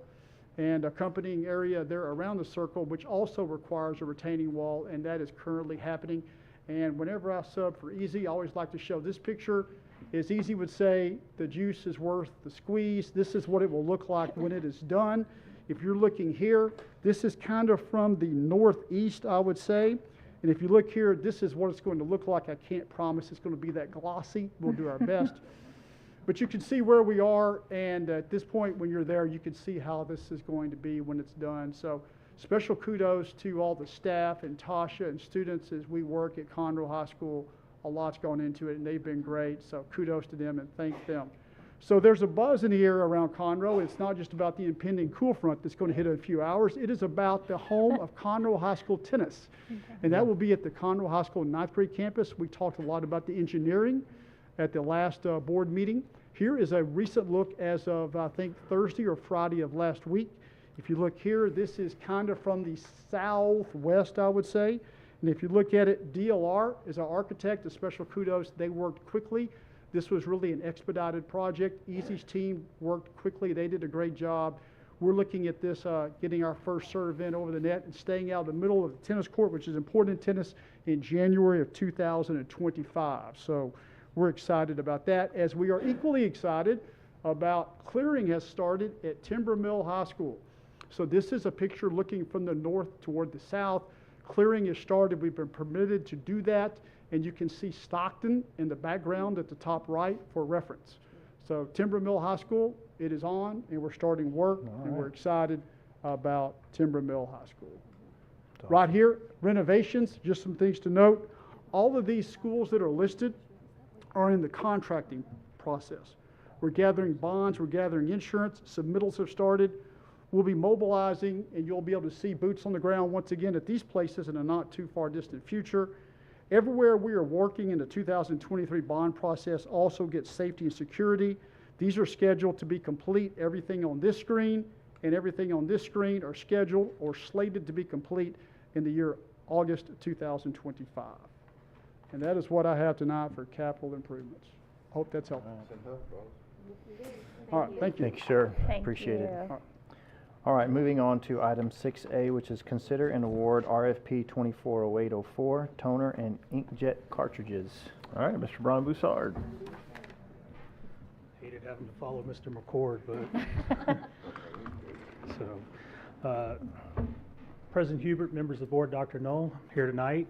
and accompanying area there around the circle, which also requires a retaining wall, and that is currently happening. And whenever I sub for Easy, I always like to show this picture. As Easy would say, the juice is worth the squeeze. This is what it will look like when it is done. If you're looking here, this is kind of from the northeast, I would say. And if you look here, this is what it's going to look like. I can't promise it's going to be that glossy. We'll do our best. But you can see where we are, and at this point when you're there, you can see how this is going to be when it's done. So special kudos to all the staff and Tasha and students as we work at Conroe High School. A lot's gone into it, and they've been great, so kudos to them and thank them. So there's a buzz in the air around Conroe. It's not just about the impending cool front that's going to hit in a few hours. It is about the home of Conroe High School tennis, and that will be at the Conroe High School 9th grade campus. We talked a lot about the engineering at the last board meeting. Here is a recent look as of, I think, Thursday or Friday of last week. If you look here, this is kind of from the southwest, I would say. And if you look at it, DLR is our architect, a special kudos. They worked quickly. This was really an expedited project. Easy's team worked quickly. They did a great job. We're looking at this, getting our first serve in over the net and staying out of the middle of the tennis court, which is important in tennis, in January of 2025. So we're excited about that, as we are equally excited about clearing has started at Timber Mill High School. So this is a picture looking from the north toward the south. Clearing has started. We've been permitted to do that, and you can see Stockton in the background at the top right for reference. So Timber Mill High School, it is on, and we're starting work, and we're excited about Timber Mill High School. Right here, renovations, just some things to note. All of these schools that are listed are in the contracting process. We're gathering bonds, we're gathering insurance, submittals have started. We'll be mobilizing, and you'll be able to see boots on the ground once again at these places in a not too far distant future. Everywhere we are working in the 2023 bond process also gets safety and security. These are scheduled to be complete. Everything on this screen and everything on this screen are scheduled or slated to be complete in the year August 2025. And that is what I have tonight for capital improvements. Hope that's helpful. All right, thank you. Thank you, sir. Thank Appreciate you. it. All right, moving on to item 6A, which is consider and award RFP 240804, toner and inkjet cartridges. All right, Mr. Brian Boussard. Hated having to follow Mr. McCord, but so President Hubert, members of the board, Dr. Knoll, here tonight,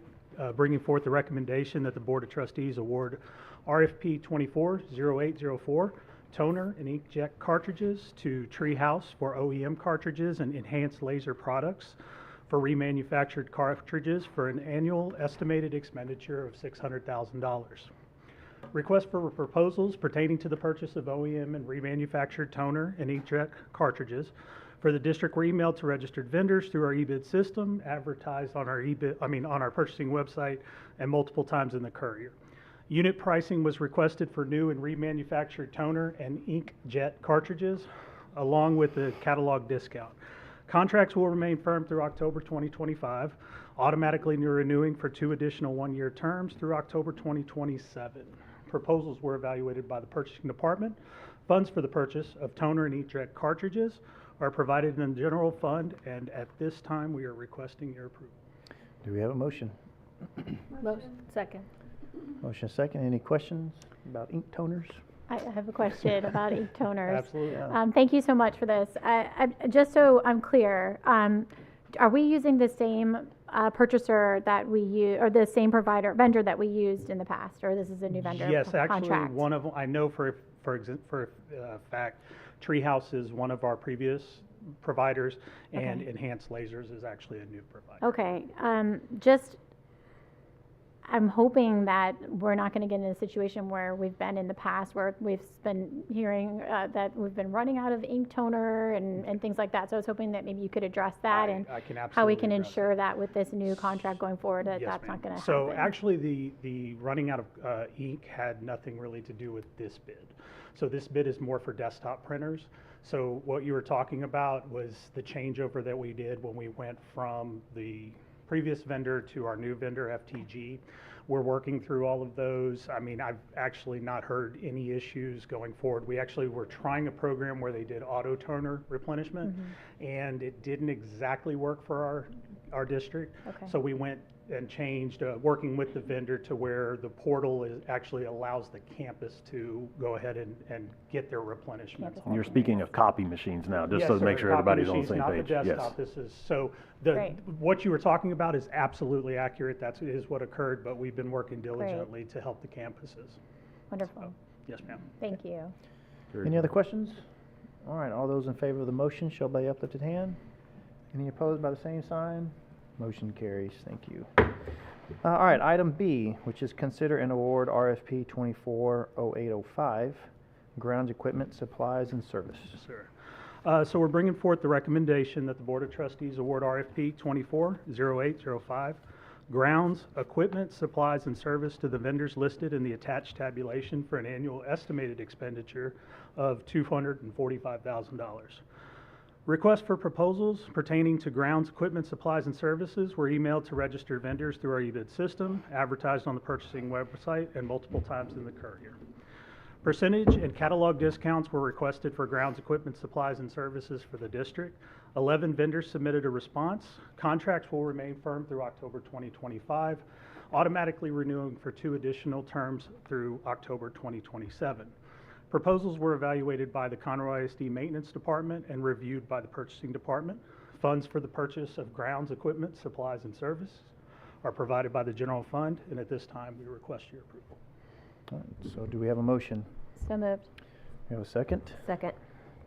bringing forth the recommendation that the Board of Trustees award RFP 240804 toner and inkjet cartridges to Treehouse for OEM cartridges and enhanced laser products for remanufactured cartridges for an annual estimated expenditure of $600,000. Request for proposals pertaining to the purchase of OEM and remanufactured toner and inkjet cartridges for the district were emailed to registered vendors through our eBid system, advertised on our on our purchasing website, and multiple times in the courier. Unit pricing was requested for new and remanufactured toner and inkjet cartridges, along with the catalog discount. Contracts will remain firm through October 2025, automatically renewing for 2 additional 1-year terms through October 2027. Proposals were evaluated by the purchasing department. Funds for the purchase of toner and inkjet cartridges are provided in the general fund, and at this time, we are requesting your approval. Do we have a motion? Motion. Second. Motion second. Any questions about ink toners? I have a question about ink toners. Absolutely. Thank you so much for this. Just so I'm clear, are we using the same purchaser that we use, or the same vendor that we used in the past, or this is a new vendor Yes, actually, contract? one of them, I know for a fact, Treehouse is one of our previous providers, and Okay. Enhanced Lasers is actually a new provider. Okay, I'm hoping that we're not going to get in a situation where we've been in the past, where we've been hearing that we've been running out of ink toner and things like that. So I was hoping that maybe you could address that and I can how we absolutely can address ensure that with this new contract going forward, that Yes, that's ma'am. not going to So happen. actually, the running out of ink had nothing really to do with this bid. So this bid is more for desktop printers. So what you were talking about was the changeover that we did when we went from the previous vendor to our new vendor, FTG. We're working through all of those. I mean, I've actually not heard any issues going forward. We actually were trying a program where they did auto toner replenishment, and it didn't exactly work for our district. Okay. So we went and changed, working with the vendor, to where the portal actually allows the campus to go ahead and get their replenishments. Campus You're speaking of copy machines now, just Yes, to sir. make sure Copy everybody's on the machines, same not page. the desktop. Yes. This is, so Great. what you were talking about is absolutely accurate. That is what occurred, but we've been working diligently to help the campuses. Wonderful. Yes, ma'am. Thank you. Any other questions? All right, all those in favor of the motion show by uplifted hand. Any opposed by the same sign? Motion carries. Thank you. All right, item B, which is consider and award RFP 240805, grounds equipment, supplies, and service. Yes, sir. So we're bringing forth the recommendation that the Board of Trustees award RFP 240805, grounds, equipment, supplies, and service to the vendors listed in the attached tabulation for an annual estimated expenditure of $245,000. Requests for proposals pertaining to grounds, equipment, supplies, and services were emailed to registered vendors through our eBid system, advertised on the purchasing website, and multiple times in the courier. Percentage and catalog discounts were requested for grounds, equipment, supplies, and services for the district. 11 vendors submitted a response. Contracts will remain firm through October 2025, automatically renewing for 2 additional terms through October 2027. Proposals were evaluated by the Conroe ISD Maintenance Department and reviewed by the Purchasing Department. Funds for the purchase of grounds, equipment, supplies, and service are provided by the General Fund, and at this time, we request your approval. All right, so do we have a motion? So moved. We have a second? Second.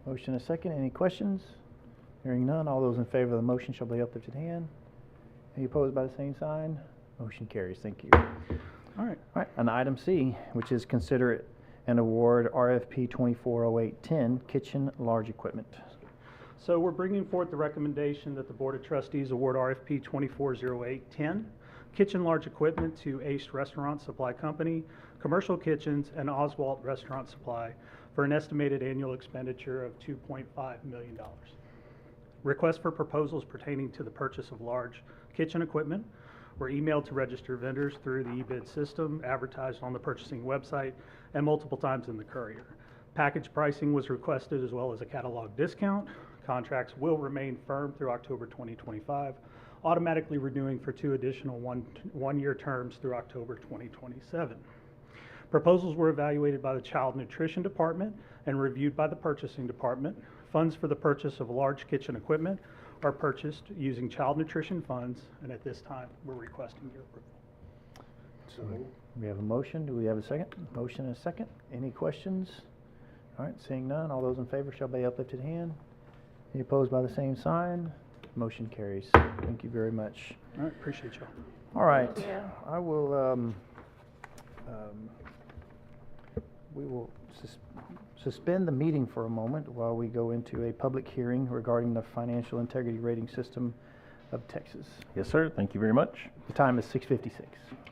Motion and a second. Any questions? Hearing none, all those in favor of the motion shall be uplifted hand. Any opposed by the same sign? Motion carries. Thank you. All right. All right, on item C, which is consider and award RFP 240810, kitchen large equipment. So we're bringing forth the recommendation that the Board of Trustees award RFP 240810, kitchen large equipment to Ace Restaurant Supply Company, Commercial Kitchens, and Oswalt Restaurant Supply for an estimated annual expenditure of $2.5 million. Requests for proposals pertaining to the purchase of large kitchen equipment were emailed to registered vendors through the eBid system, advertised on the purchasing website, and multiple times in the courier. Package pricing was requested, as well as a catalog discount. Contracts will remain firm through October 2025, automatically renewing for 2 additional one-year terms through October 2027. Proposals were evaluated by the Child Nutrition Department and reviewed by the Purchasing Department. Funds for the purchase of large kitchen equipment are purchased using child nutrition funds, and at this time, we're requesting your approval. So we have a motion. Do we have a second? Motion and a second. Any questions? All right, seeing none, all those in favor shall by uplifted hand. Any opposed by the same sign? Motion carries. Thank you very much. All right, appreciate y'all. All right, I will, we will suspend the meeting for a moment while we go into a public hearing regarding the financial integrity rating system of Texas. Yes, sir. Thank you very much. The time is 6:56.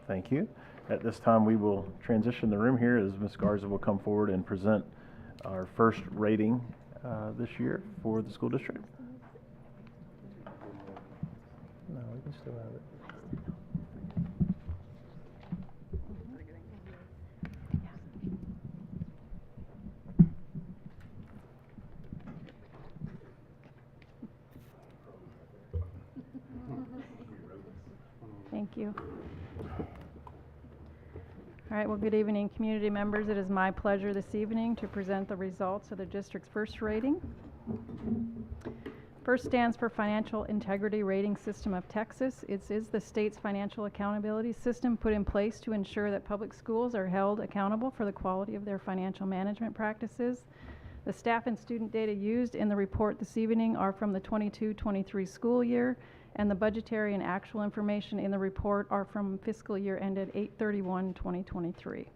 Thank you. At this time, we will transition the room here as Ms. Garza will come forward and present our first rating this year for the school district. No, we can still have it. Thank you. All right, well, good evening, community members. It is my pleasure this evening to present the results of the district's first rating. First stands for Financial Integrity Rating System of Texas. It is the state's financial accountability system put in place to ensure that public schools are held accountable for the quality of their financial management practices. The staff and student data used in the report this evening are from the 22-23 school year, and the budgetary and actual information in the report are from fiscal year ended 8/31/2023.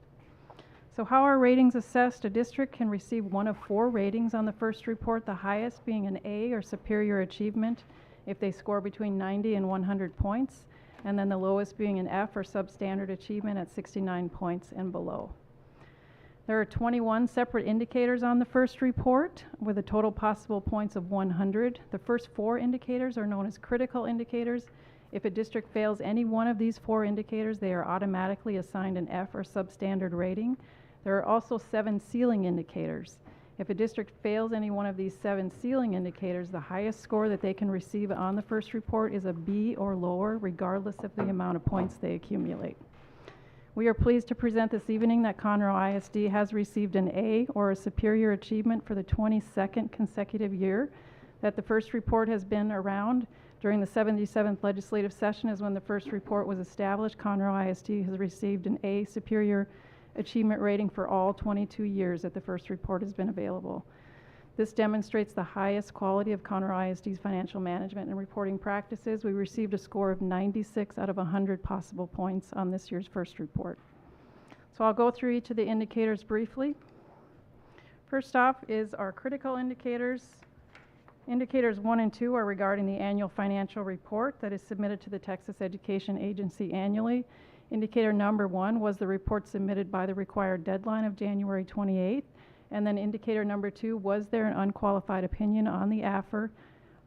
So how are ratings assessed? A district can receive one of 4 ratings on the first report, the highest being an A or superior achievement if they score between 90 and 100 points, and then the lowest being an F or substandard achievement at 69 points and below. There are 21 separate indicators on the first report with a total possible points of 100. The first 4 indicators are known as critical indicators. If a district fails any one of these 4 indicators, they are automatically assigned an F or substandard rating. There are also 7 ceiling indicators. If a district fails any one of these 7 ceiling indicators, the highest score that they can receive on the first report is a B or lower, regardless of the amount of points they accumulate. We are pleased to present this evening that Conroe ISD has received an A or a superior achievement for the 22nd consecutive year that the first report has been around. During the 77th legislative session is when the first report was established. Conroe ISD has received an A superior achievement rating for all 22 years that the first report has been available. This demonstrates the highest quality of Conroe ISD's financial management and reporting practices. We received a score of 96 out of 100 possible points on this year's first report. So I'll go through each of the indicators briefly. First off is our critical indicators. Indicators 1 and 2 are regarding the annual financial report that is submitted to the Texas Education Agency annually. Indicator number 1 was the report submitted by the required deadline of January 28th. And then indicator number 2, was there an unqualified opinion on the AFR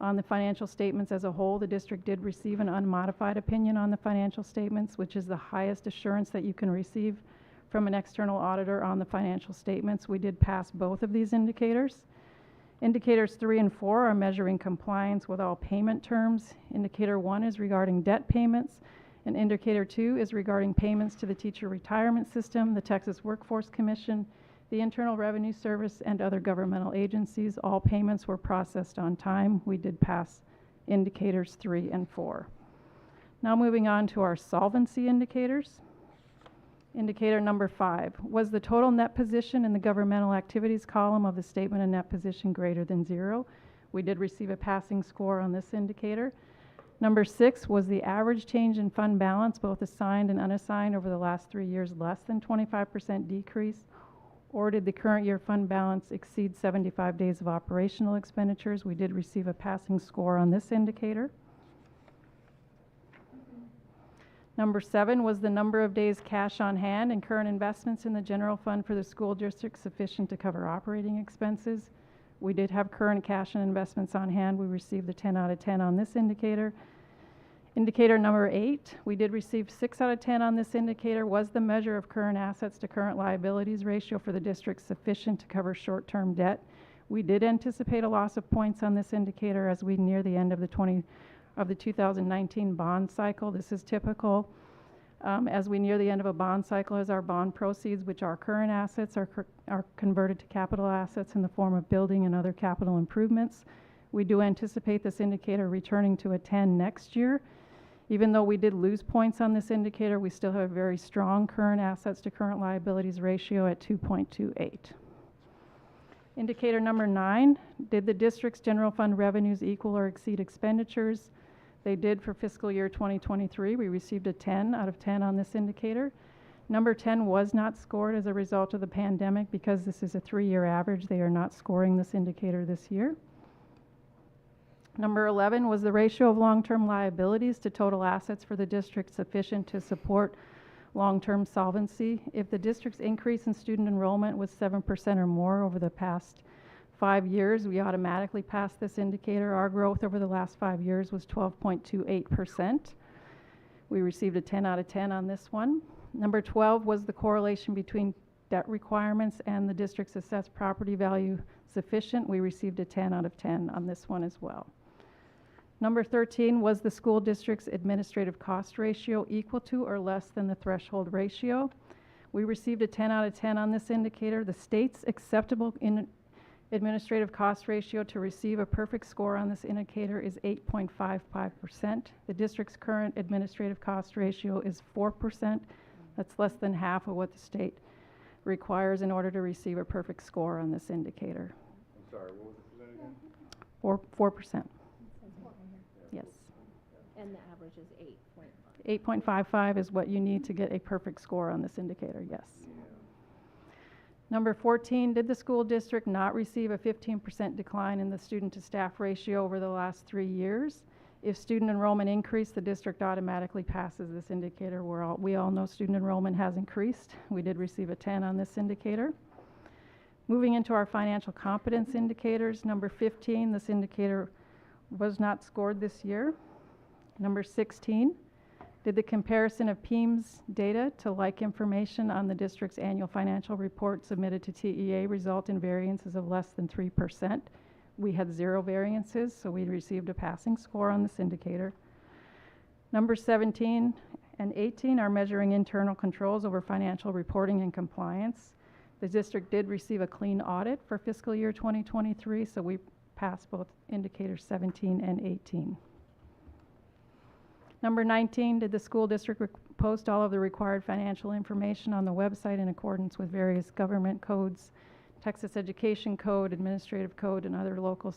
on the financial statements as a whole? The district did receive an unmodified opinion on the financial statements, which is the highest assurance that you can receive from an external auditor on the financial statements. We did pass both of these indicators. Indicators 3 and 4 are measuring compliance with all payment terms. Indicator 1 is regarding debt payments, and indicator 2 is regarding payments to the teacher retirement system, the Texas Workforce Commission, the Internal Revenue Service, and other governmental agencies. All payments were processed on time. We did pass indicators 3 and 4. Now moving on to our solvency indicators. Indicator number 5, was the total net position in the governmental activities column of the statement of net position greater than 0? We did receive a passing score on this indicator. Number 6, was the average change in fund balance, both assigned and unassigned, over the last 3 years less than 25% decrease? Or did the current year fund balance exceed 75 days of operational expenditures? We did receive a passing score on this indicator. Number 7, was the number of days cash on hand and current investments in the general fund for the school district sufficient to cover operating expenses? We did have current cash and investments on hand. We received a 10 out of 10 on this indicator. Indicator number 8, we did receive 6 out of 10 on this indicator. Was the measure of current assets to current liabilities ratio for the district sufficient to cover short-term debt? We did anticipate a loss of points on this indicator as we near the end of the 2019 bond cycle. This is typical. As we near the end of a bond cycle, as our bond proceeds, which are current assets, are converted to capital assets in the form of building and other capital improvements. We do anticipate this indicator returning to a 10 next year. Even though we did lose points on this indicator, we still have a very strong current assets to current liabilities ratio at 2.28. Indicator number 9, did the district's general fund revenues equal or exceed expenditures? They did for fiscal year 2023. We received a 10 out of 10 on this indicator. Number 10 was not scored as a result of the pandemic because this is a 3-year average. They are not scoring this indicator this year. Number 11 was the ratio of long-term liabilities to total assets for the district sufficient to support long-term solvency. If the district's increase in student enrollment was 7% or more over the past 5 years, we automatically pass this indicator. Our growth over the last 5 years was 12.28%. We received a 10 out of 10 on this one. Number 12 was the correlation between debt requirements and the district's assessed property value sufficient. We received a 10 out of 10 on this one as well. Number 13 was the school district's administrative cost ratio equal to or less than the threshold ratio. We received a 10 out of 10 on this indicator. The state's acceptable administrative cost ratio to receive a perfect score on this indicator is 8.55%. The district's current administrative cost ratio is 4%. That's less than half of what the state requires in order to receive a perfect score on this indicator. I'm sorry, what was the percentage again? 4%. Yes. And the average is 8.5. 8.55 is what you need to get a perfect score on this indicator, yes. Number 14, did the school district not receive a 15% decline in the student to staff ratio over the last 3 years? If student enrollment increased, the district automatically passes this indicator. We all know student enrollment has increased. We did receive a 10 on this indicator. Moving into our financial competence indicators, number 15, this indicator was not scored this year. Number 16, did the comparison of PEIMS data to like information on the district's annual financial report submitted to TEA result in variances of less than 3%? We had 0 variances, so we received a passing score on this indicator. Number 17 and 18 are measuring internal controls over financial reporting and compliance. The district did receive a clean audit for fiscal year 2023, so we passed both indicators 17 and 18. Number 19, did the school district post all of the required financial information on the website in accordance with various government codes, Texas Education Code, Administrative Code, and other local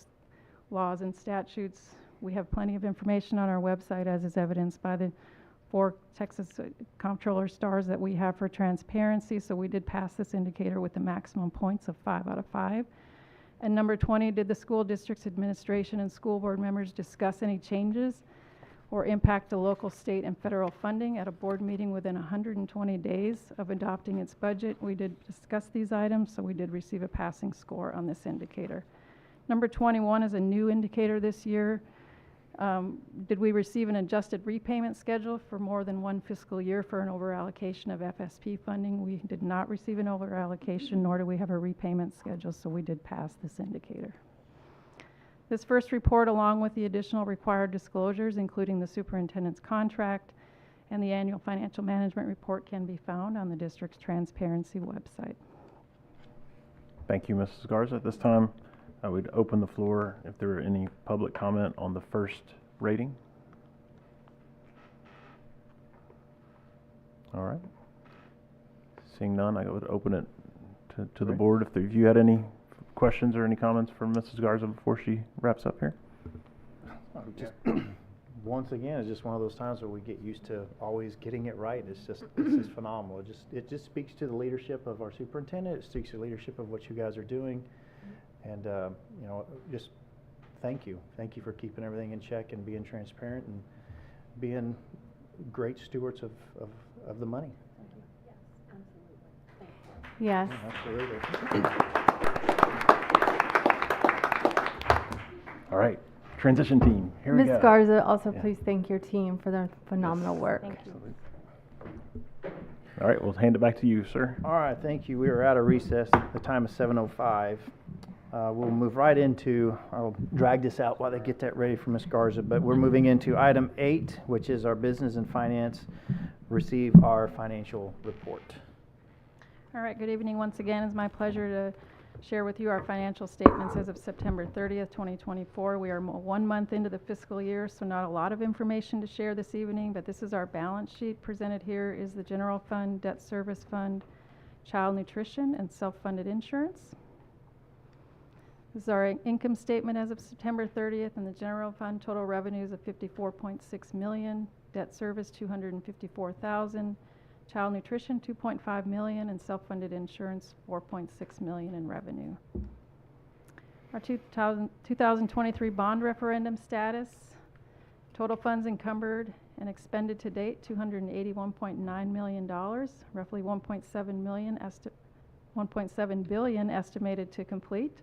laws and statutes? We have plenty of information on our website, as is evidenced by the 4 Texas Comptroller stars that we have for transparency, so we did pass this indicator with the maximum points of 5 out of 5. And number 20, did the school district's administration and school board members discuss any changes or impact to local, state, and federal funding at a board meeting within 120 days of adopting its budget? We did discuss these items, so we did receive a passing score on this indicator. Number 21 is a new indicator this year. Did we receive an adjusted repayment schedule for more than 1 fiscal year for an overallocation of FSP funding? We did not receive an overallocation, nor do we have a repayment schedule, so we did pass this indicator. This first report, along with the additional required disclosures, including the superintendent's contract and the annual financial management report, can be found on the district's transparency website. Thank you, Mrs. Garza. At this time, I would open the floor if there are any public comment on the first rating. All right. Seeing none, I would open it to the board. If you had any questions or any comments from Mrs. Garza before she wraps up here. Once again, it's just one of those times where we get used to always getting it right. It's just phenomenal. It just speaks to the leadership of our superintendent. It speaks to the leadership of what you guys are doing. And, you know, just thank you. Thank you for keeping everything in check and being transparent and being great stewards of the money. Yes. Absolutely. All right, transition team, here we go. Ms. Garza, also please thank your team for their phenomenal work. Thank you. All right, we'll hand it back to you, sir. All right, thank you. We are out of recess. The time is 7:05. We'll move right into, I'll drag this out while they get that ready for Ms. Garza, but we're moving into item 8, which is our business and finance, receive our financial report. All right, good evening once again. It's my pleasure to share with you our financial statements as of September 30th, 2024. We are 1 month into the fiscal year, so not a lot of information to share this evening, but this is our balance sheet. Presented here is the general fund, debt service fund, child nutrition, and self-funded insurance. This is our income statement as of September 30th. In the general fund, total revenues of $54.6 million, debt service $254,000, child nutrition $2.5 million, and self-funded insurance $4.6 million in revenue. Our 2023 bond referendum status, total funds encumbered and expended to date $281.9 million, roughly $1.7 billion estimated to complete.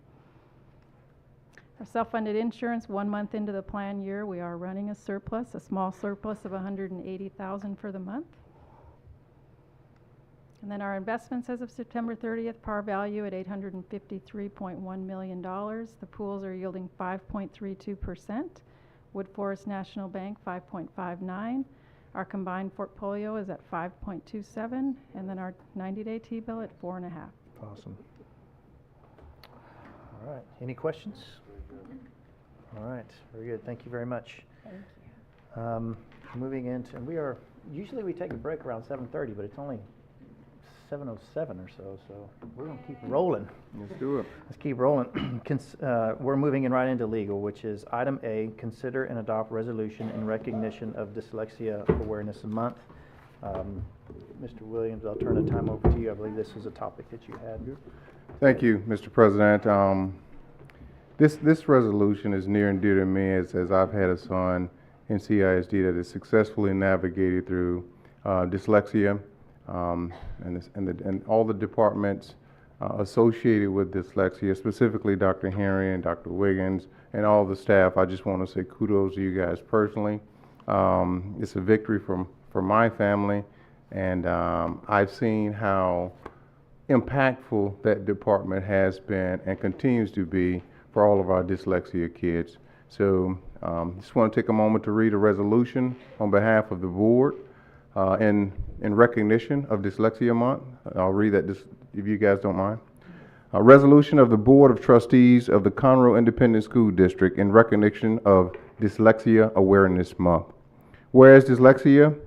Our self-funded insurance, 1 month into the plan year, we are running a surplus, a small surplus of $180,000 for the month. And then our investments as of September 30th, par value at $853.1 million. The pools are yielding 5.32%. Wood Forest National Bank 5.59. Our combined portfolio is at 5.27, and then our 90-day T-bill at 4.5. Awesome. All right. Any questions? All right. Very good. Thank you very much. Thank you. Moving into, and usually we take a break around 7:30, but it's only 7:07 or so, so we're going to keep rolling. Let's do it. Let's keep rolling. We're moving in right into legal, which is item A, consider and adopt resolution in recognition of Dyslexia Awareness Month. Mr. Williams, I'll turn the time over to you. I believe this is a topic that you had. Thank you, Mr. President. This resolution is near and dear to me as I've had a son in CISD that has successfully navigated through dyslexia. And all the departments associated with dyslexia, specifically Dr. Henry and Dr. Wiggins and all the staff. I just want to say kudos to you guys personally. It's a victory for my family, and I've seen how impactful that department has been and continues to be for all of our dyslexia kids. So just want to take a moment to read a resolution on behalf of the board in recognition of Dyslexia Month. I'll read that if you guys don't mind. A resolution of the Board of Trustees of the Conroe Independent School District in recognition of Dyslexia Awareness Month. Whereas dyslexia,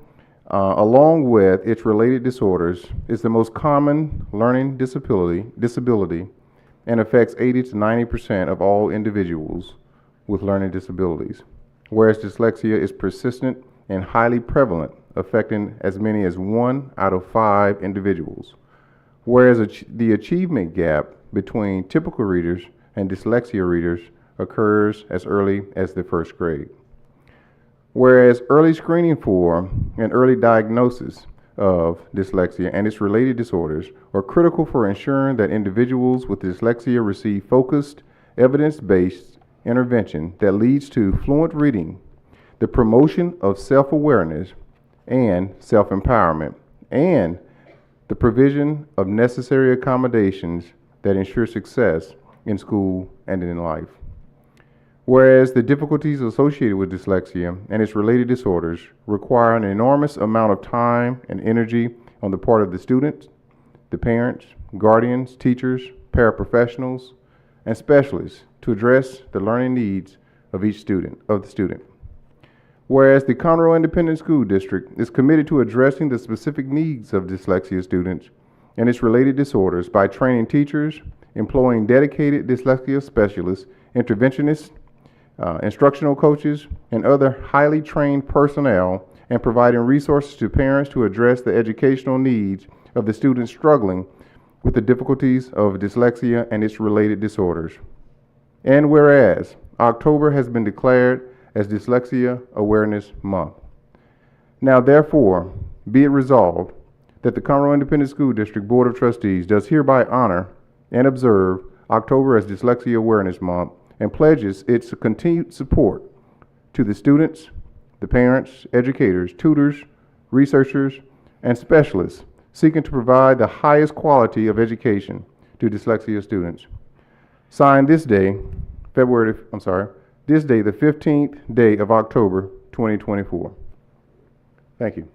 along with its related disorders, is the most common learning disability and affects 80 to 90% of all individuals with learning disabilities. Whereas dyslexia is persistent and highly prevalent, affecting as many as 1 out of 5 individuals. Whereas the achievement gap between typical readers and dyslexia readers occurs as early as the 1st grade. Whereas early screening for and early diagnosis of dyslexia and its related disorders are critical for ensuring that individuals with dyslexia receive focused, evidence-based intervention that leads to fluent reading, the promotion of self-awareness and self-empowerment, and the provision of necessary accommodations that ensure success in school and in life. Whereas the difficulties associated with dyslexia and its related disorders require an enormous amount of time and energy on the part of the students, the parents, guardians, teachers, paraprofessionals, and specialists to address the learning needs of the student. Whereas the Conroe Independent School District is committed to addressing the specific needs of dyslexia students and its related disorders by training teachers, employing dedicated dyslexia specialists, interventionists, instructional coaches, and other highly trained personnel, and providing resources to parents to address the educational needs of the students struggling with the difficulties of dyslexia and its related disorders. And whereas October has been declared as Dyslexia Awareness Month. Now therefore, be it resolved that the Conroe Independent School District Board of Trustees does hereby honor and observe October as Dyslexia Awareness Month and pledges its continued support to the students, the parents, educators, tutors, researchers, and specialists seeking to provide the highest quality of education to dyslexia students. Signed this day, this day, the 15th day of October, 2024. Thank you.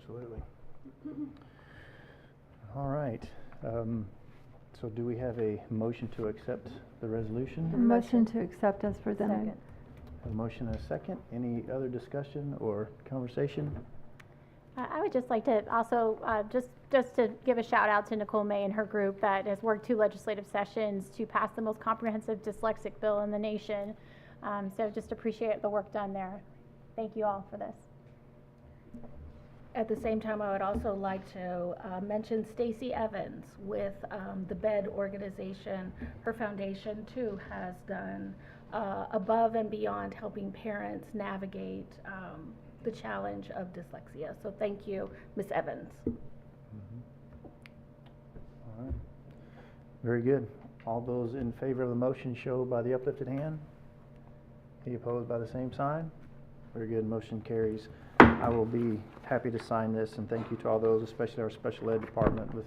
Absolutely. All right. So do we have a motion to accept the resolution? A motion to accept as presented. A motion and a second. Any other discussion or conversation? I would just like to also just to give a shout out to Nicole May and her group that has worked 2 legislative sessions to pass the most comprehensive dyslexic bill in the nation. So just appreciate the work done there. Thank you all for this. At the same time, I would also like to mention Stacy Evans with the BED organization. Her foundation too has done above and beyond helping parents navigate the challenge of dyslexia. So thank you, Ms. Evans. All right. Very good. All those in favor of the motion show by the uplifted hand. Any opposed by the same sign? Very good. Motion carries. I will be happy to sign this, and thank you to all those, especially our special ed department with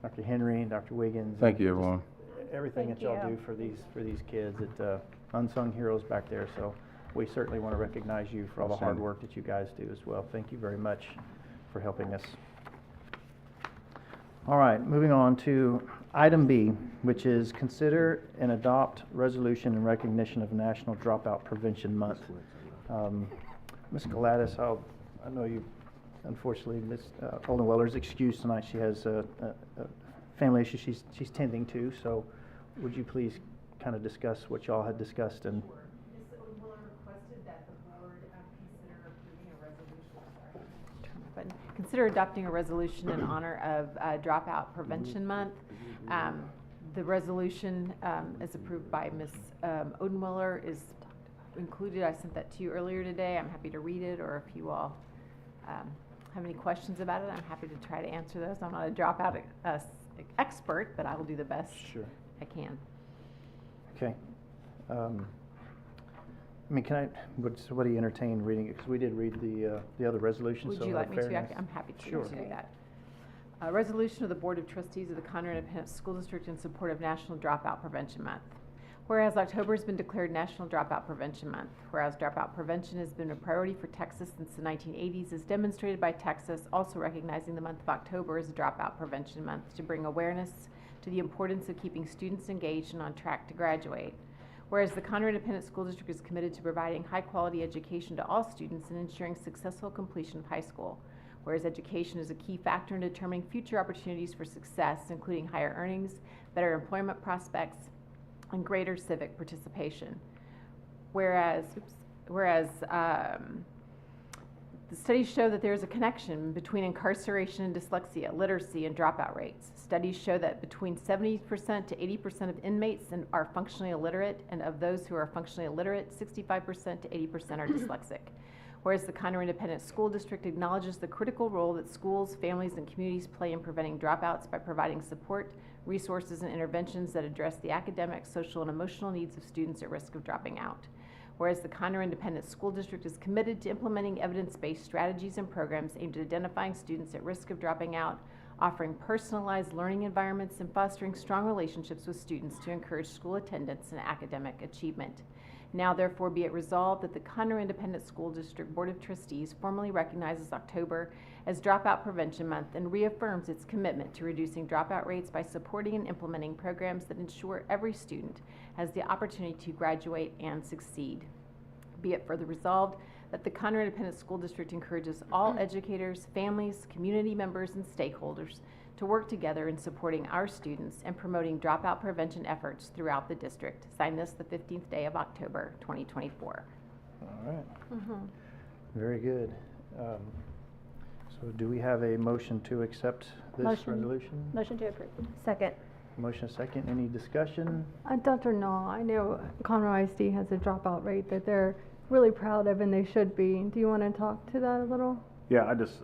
Dr. Henry and Dr. Wiggins. Thank you, everyone. Everything that y'all do for these kids, unsung heroes back there. So we certainly want to recognize you for all the hard work that you guys do as well. Thank you very much for helping us. All right, moving on to item B, which is consider and adopt resolution in recognition of National Dropout Prevention Month. Ms. Gladys, I know you, unfortunately, Ms. Oldenweller's excused tonight. She has a family issue she's tending to. So would you please kind of discuss what y'all had discussed? And Ms. Oldenweller requested that the board consider adopting a resolution in honor of Dropout Prevention Month. The resolution, as approved by Ms. Oldenweller, is included. I sent that to you earlier today. I'm happy to read it, or if you all have any questions about it, I'm happy to try to answer those. I'm not a dropout expert, but I will do the best I can. Okay. I mean, what do you entertain reading it? Because we did read the other resolution. Would you like me to? I'm happy to do that. A resolution of the Board of Trustees of the Conroe Independent School District in support of National Dropout Prevention Month. Whereas October has been declared National Dropout Prevention Month. Whereas dropout prevention has been a priority for Texas since the 1980s, as demonstrated by Texas also recognizing the month of October as a Dropout Prevention Month to bring awareness to the importance of keeping students engaged and on track to graduate. Whereas the Conroe Independent School District is committed to providing high-quality education to all students and ensuring successful completion of high school. Whereas education is a key factor in determining future opportunities for success, including higher earnings, better employment prospects, and greater civic participation. Whereas the studies show that there is a connection between incarceration and dyslexia, literacy, and dropout rates. Studies show that between 70% to 80% of inmates are functionally illiterate, and of those who are functionally illiterate, 65% to 80% are dyslexic. Whereas the Conroe Independent School District acknowledges the critical role that schools, families, and communities play in preventing dropouts by providing support, resources, and interventions that address the academic, social, and emotional needs of students at risk of dropping out. Whereas the Conroe Independent School District is committed to implementing evidence-based strategies and programs aimed at identifying students at risk of dropping out, offering personalized learning environments, and fostering strong relationships with students to encourage school attendance and academic achievement. Now therefore be it resolved that the Conroe Independent School District Board of Trustees formally recognizes October as Dropout Prevention Month and reaffirms its commitment to reducing dropout rates by supporting and implementing programs that ensure every student has the opportunity to graduate and succeed. Be it further resolved that the Conroe Independent School District encourages all educators, families, community members, and stakeholders to work together in supporting our students and promoting dropout prevention efforts throughout the district. Sign this the 15th day of October, 2024. All right. Very good. So do we have a motion to accept this resolution? Motion to approve. Second. Motion second. Any discussion? Dr. Knoll, I know Conroe ISD has a dropout rate that they're really proud of, and they should be. Do you want to talk to that a little? Yeah, I just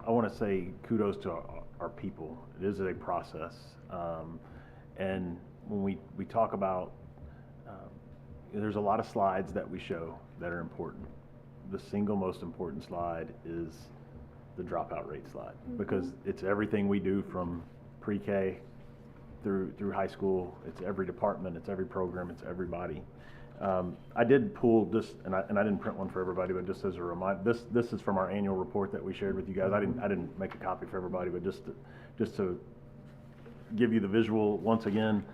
I want to say kudos to our people. It is a process, and when we talk about, there's a lot of slides that we show that are important. The single most important slide is the dropout rate slide, because it's everything we do from pre-K through high school. It's every department, it's every program, it's everybody. I did pull this, and I didn't print one for everybody, but just as a reminder, this is from our annual report that we shared with you guys. I didn't make a copy for everybody, but just to give you the visual once again,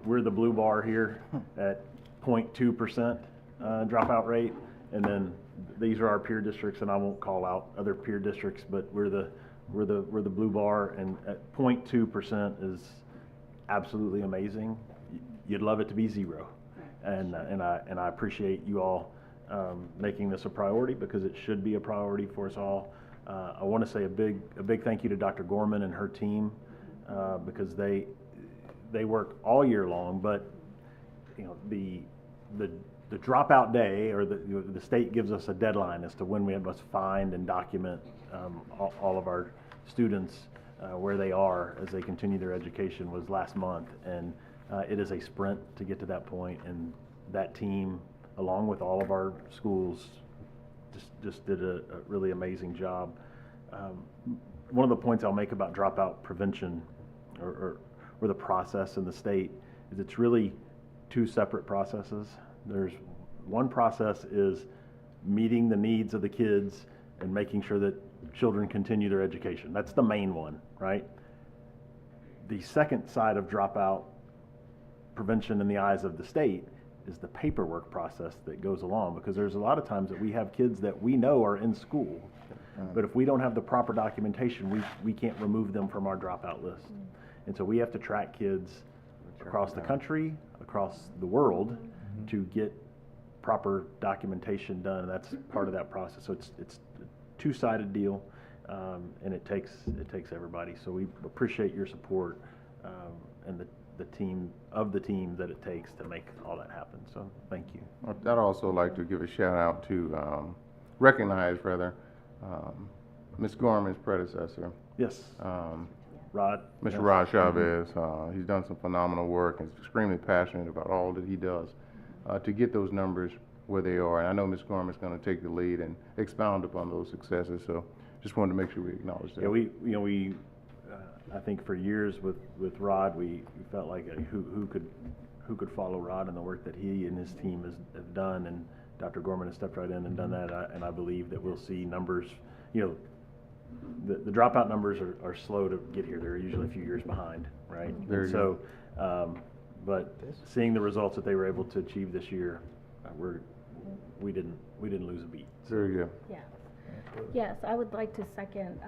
we're the blue bar here at 0.2% dropout rate, And then these are our peer districts, and I won't call out other peer districts, but we're the blue bar, and at 0.2% is absolutely amazing. You'd love it to be 0, and I appreciate you all making this a priority, because it should be a priority for us all. I want to say a big thank you to Dr. Gorman and her team, because they work all year long, but you know, the dropout day, or the state gives us a deadline as to when we must find and document all of our students where they are as they continue their education, was last month, and it is a sprint to get to that point, and that team, along with all of our schools, just did a really amazing job. One of the points I'll make about dropout prevention, or the process in the state, is it's really 2 separate processes. There's one process is meeting the needs of the kids and making sure that children continue their education. That's the main one, right? The second side of dropout prevention in the eyes of the state is the paperwork process that goes along, because there's a lot of times that we have kids that we know are in school, but if we don't have the proper documentation, we can't remove them from our dropout list. And so we have to track kids across the country, across the world, to get proper documentation done, and that's part of that process. So it's a 2-sided deal, and it takes everybody. So we appreciate your support, and the team that it takes to make all that happen. So thank you. I'd also like to give a shout out to recognize Ms. Gorman's predecessor. Yes. Rod. Mr. Rod Chavez. He's done some phenomenal work and is extremely passionate about all that he does to get those numbers where they are. And I know Ms. Gorman's going to take the lead and expound upon those successes. So just wanted to make sure we acknowledge that. Yeah, I think for years with Rod, we felt like who could follow Rod and the work that he and his team have done, and Dr. Gorman has stepped right in and done that, and I believe that we'll see numbers. You know, the dropout numbers are slow to get here. They're usually a few years behind, right? Very good. So, but seeing the results that they were able to achieve this year, we didn't lose a beat. Very good. Yeah. Yes, I would like to second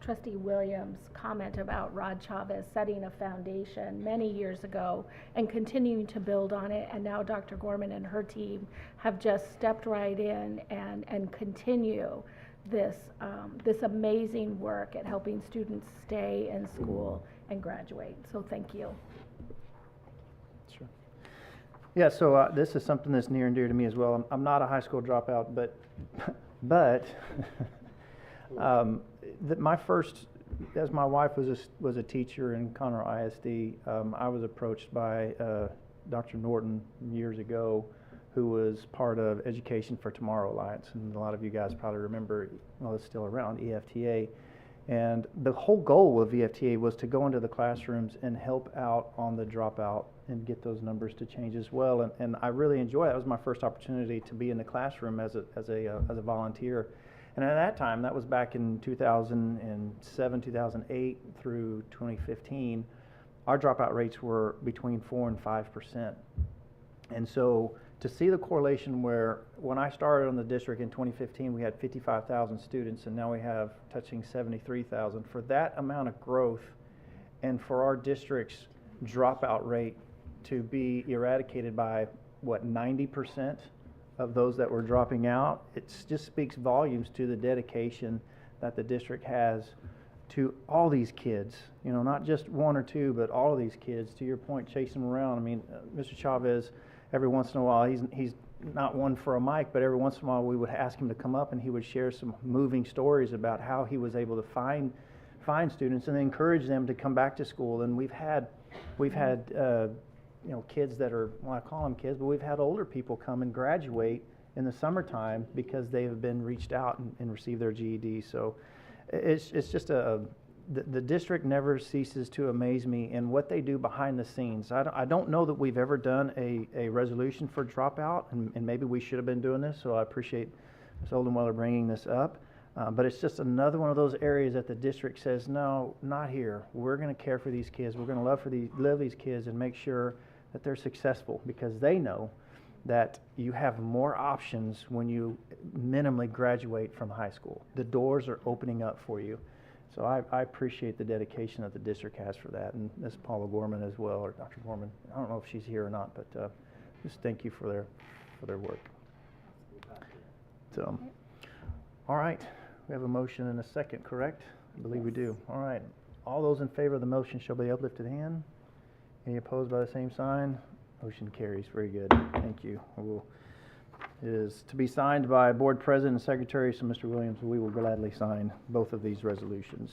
Trustee Williams' comment about Rod Chavez setting a foundation many years ago and continuing to build on it, and now Dr. Gorman and her team have just stepped right in and continue this amazing work at helping students stay in school and graduate. So thank you. Sure. Yeah, so this is something that's near and dear to me as well. I'm not a high school dropout, but my first, as my wife was a teacher in Conroe ISD, I was approached by Dr. Norton years ago, who was part of Education for Tomorrow Alliance, and a lot of you guys probably remember, well, it's still around, EFTA. And the whole goal of EFTA was to go into the classrooms and help out on the dropout and get those numbers to change as well. And I really enjoyed it. That was my first opportunity to be in the classroom as a volunteer. And at that time, that was back in 2007, 2008 through 2015, our dropout rates were between 4% and 5%. And so to see the correlation where when I started on the district in 2015, we had 55,000 students, and now we have touching 73,000. For that amount of growth, and for our district's dropout rate to be eradicated by, 90% of those that were dropping out, it just speaks volumes to the dedication that the district has to all these kids, not just 1 or 2, but all of these kids. To your point, chasing them around. I mean, Mr. Chavez, every once in a while, he's not one for a mic, but every once in a while we would ask him to come up and he would share some moving stories about how he was able to find students and encourage them to come back to school. And we've had kids that are, well, I call them kids, but we've had older people come and graduate in the summertime because they have been reached out and received their GED. So it's just the district never ceases to amaze me in what they do behind the scenes. I don't know that we've ever done a resolution for dropout, and maybe we should have been doing this, so I appreciate Ms. Oldenweiler bringing this up. But it's just another one of those areas that the district says, no, not here. We're going to care for these kids. We're going to love these kids and make sure that they're successful, because they know that you have more options when you minimally graduate from high school. The doors are opening up for you. So I appreciate the dedication that the district has for that, and Ms. Paula Gorman as well, or Dr. Gorman. I don't know if she's here or not, but just thank you for their work. So, all right, we have a motion and a second, correct? I believe we do. All right, all those in favor of the motion shall be uplifted hand. Any opposed by the same sign? Motion carries. Very good. Thank you. It is to be signed by Board President and Secretary, so Mr. Williams, we will gladly sign both of these resolutions.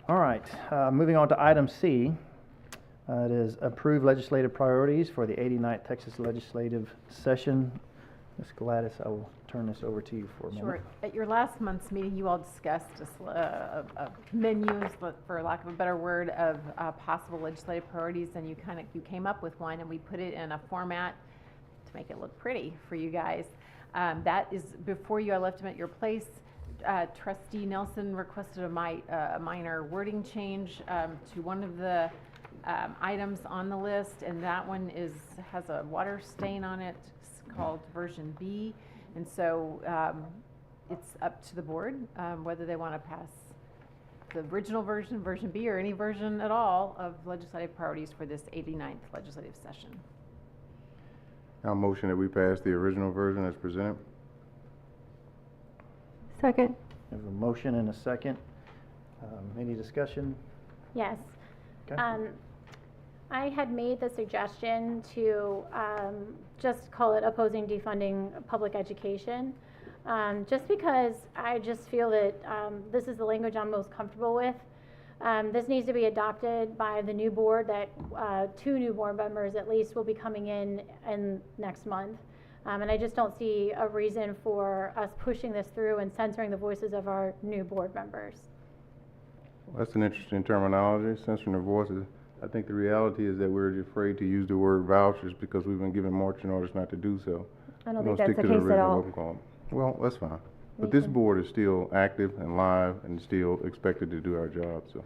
All right, moving on to item C. It is approve legislative priorities for the 89th Texas Legislative Session. Ms. Gladys, I will turn this over to you for a moment. Sure. At your last month's meeting, you all discussed menus, for lack of a better word, of possible legislative priorities, and you came up with one, and we put it in a format to make it look pretty for you guys. That is before you. I left them at your place. Trustee Nelson requested a minor wording change to one of the items on the list, and that one has a water stain on it. It's called version B, and so it's up to the board whether they want to pass the original version, version B, or any version at all of legislative priorities for this 89th legislative session. I'll motion that we pass the original version as presented. Second. We have a motion and a second. Any discussion? Yes. Okay. I had made the suggestion to just call it opposing defunding public education, just because I just feel that this is the language I'm most comfortable with. This needs to be adopted by the new board that 2 new board members at least will be coming in next month. And I just don't see a reason for us pushing this through and censoring the voices of our new board members. Well, that's an interesting terminology, censoring the voices. I think the reality is that we're afraid to use the word vouchers because we've been given marching orders not to do so. I don't think that's the case at all. Well, that's fine. But this board is still active and live and still expected to do our job, so.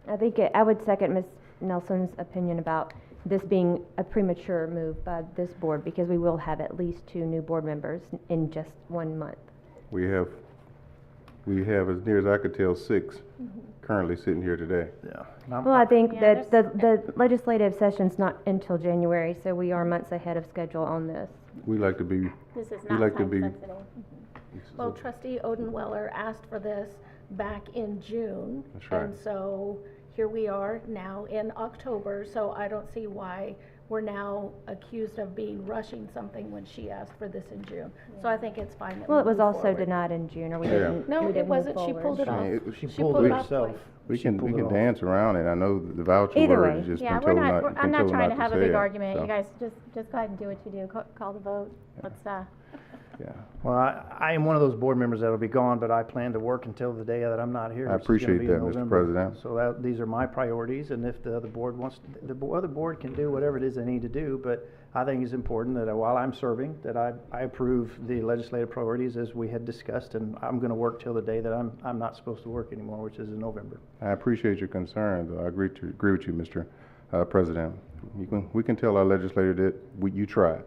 I think I would second Ms. Nelson's opinion about this being a premature move by this board, because we will have at least 2 new board members in just 1 month. We have, as near as I could tell, 6 currently sitting here today. Yeah. Well, I think that the legislative session's not until January, so we are months ahead of schedule on this. We like to be. This is we not like to time be. sensitive. Well, Trustee Odenweller asked for this back in June. That's right. And so here we are now in October, so I don't see why we're now accused of rushing something when she asked for this in June. So I think it's fine that Well, it was move also forward. denied in June, or we Yeah. didn't. No, we it didn't move wasn't. She forward. pulled it off. She She pulled pulled it it off herself. twice. We She can pulled it off. dance around it. I know the voucher Either word way. has just Yeah, been told not. I'm not trying to have a big say argument. so. You guys just go ahead and do what you do. Call the vote. Let's Yeah. Well, I am one of those board members that'll be gone, but I plan to work until the day that I'm not here. I which is gonna appreciate be in that, Mr. November. President. So these are my priorities, and if the other board wants, the other board can do whatever it is they need to do, but I think it's important that while I'm serving, that I approve the legislative priorities as we had discussed, and I'm gonna work till the day that I'm not supposed to work anymore, which is in November. I appreciate your concern, though. I agree with you, Mr. President. We can tell our legislator that you tried.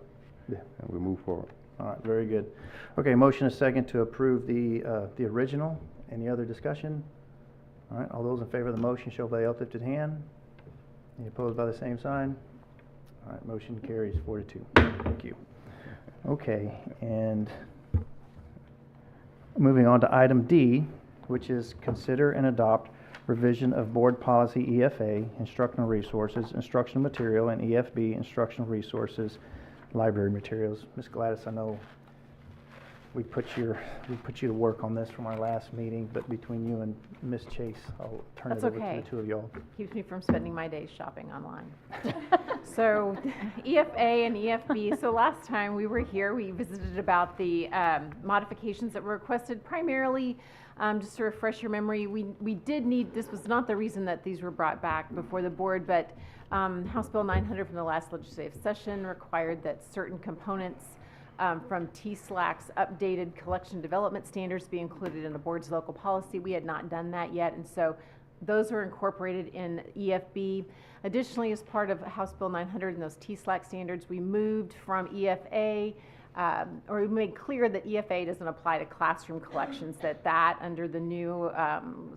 Yeah. And we move forward. All right, very good. Okay, motion is second to approve the original. Any other discussion? All right, all those in favor of the motion show by the uplifted hand. Any opposed by the same sign? All right, motion carries 4-2. Thank you. Okay, and moving on to item D, which is consider and adopt revision of board policy EFA, instructional resources, instructional material, and EFB, instructional resources, library materials. Ms. Gladys, I know we put you to work on this from our last meeting, but between you and Ms. Chase, I'll turn it over to the 2 of y'all. Keeps me from spending my days shopping online. So EFA and EFB, so last time we were here, we visited about the modifications that were requested, primarily just to refresh your memory, we did need, this was not the reason that these were brought back before the board, but House Bill 900 from the last legislative session required that certain components from TSLAC's updated collection development standards be included in the board's local policy. We had not done that yet, and so those are incorporated in EFB. Additionally, as part of House Bill 900 and those TSLAC standards, we moved from EFA, or we made clear that EFA doesn't apply to classroom collections, that under the new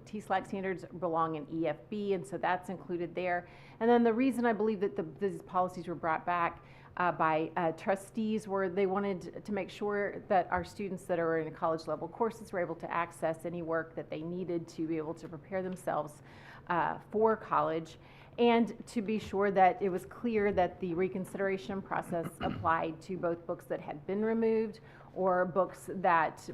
TSLAC standards belong in EFB, and so that's included there. And then the reason I believe that these policies were brought back by trustees were they wanted to make sure that our students that are in college level courses were able to access any work that they needed to be able to prepare themselves for college, and to be sure that it was clear that the reconsideration process applied to both books that had been removed or books that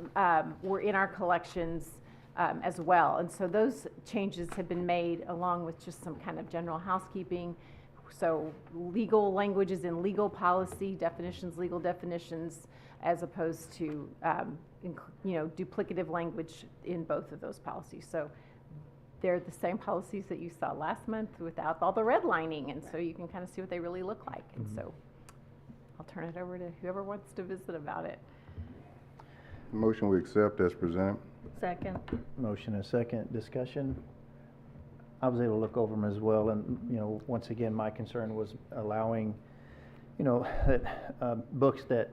were in our collections as well. And so those changes have been made along with just some kind of general housekeeping. So legal language is in legal policy, definitions, legal definitions, as opposed to duplicative language in both of those policies. So they're the same policies that you saw last month without all the redlining, and so you can kind of see what they really look like. And so I'll turn it over to whoever wants to visit about it. Motion we accept as presented. Second. Motion and second. Discussion. I was able to look over them as well, and once again, my concern was allowing, that books that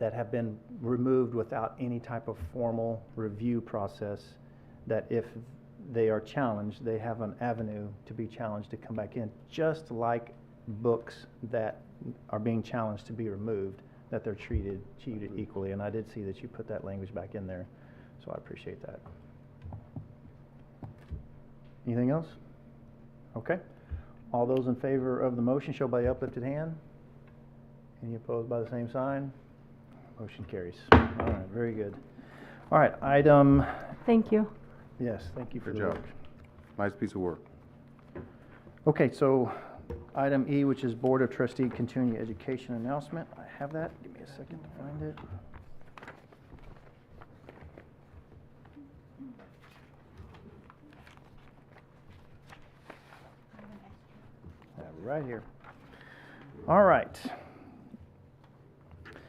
have been removed without any type of formal review process, that if they are challenged, they have an avenue to be challenged to come back in, just like books that are being challenged to be removed, that they're treated equally. And I did see that you put that language back in there, so I appreciate that. Anything else? Okay. All those in favor of the motion show by the uplifted hand. Any opposed by the same sign? Motion carries. All right, very good. All right, item. Thank you. Yes, thank you for Good the job. work. Nice piece of work. Okay, so item E, which is Board of Trustee Continuing Education announcement. I have that. Give me a second to find it. Right here. All right.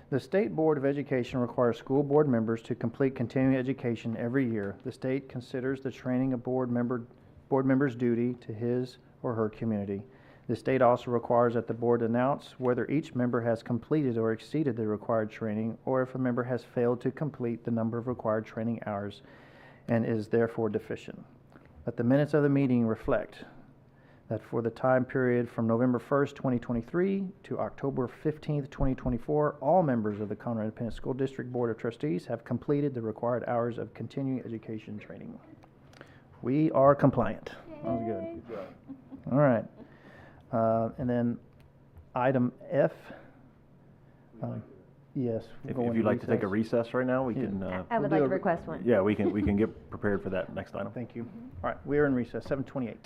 The State Board of Education requires school board members to complete continuing education every year. The state considers the training of board members' duty to his or her community. The state also requires that the board announce whether each member has completed or exceeded the required training, or if a member has failed to complete the number of required training hours and is therefore deficient. Let the minutes of the meeting reflect that for the time period from November 1st, 2023 to October 15th, 2024, all members of the Conroe Independent School District Board of Trustees have completed the required hours of continuing education training. We are compliant. That was good. Good job. All right. And then item F. Yes. If you'd like to take a recess right now, we can. I would like to request one. Yeah, we can get prepared for that next item. Thank you. All right, we are in recess, 7:28.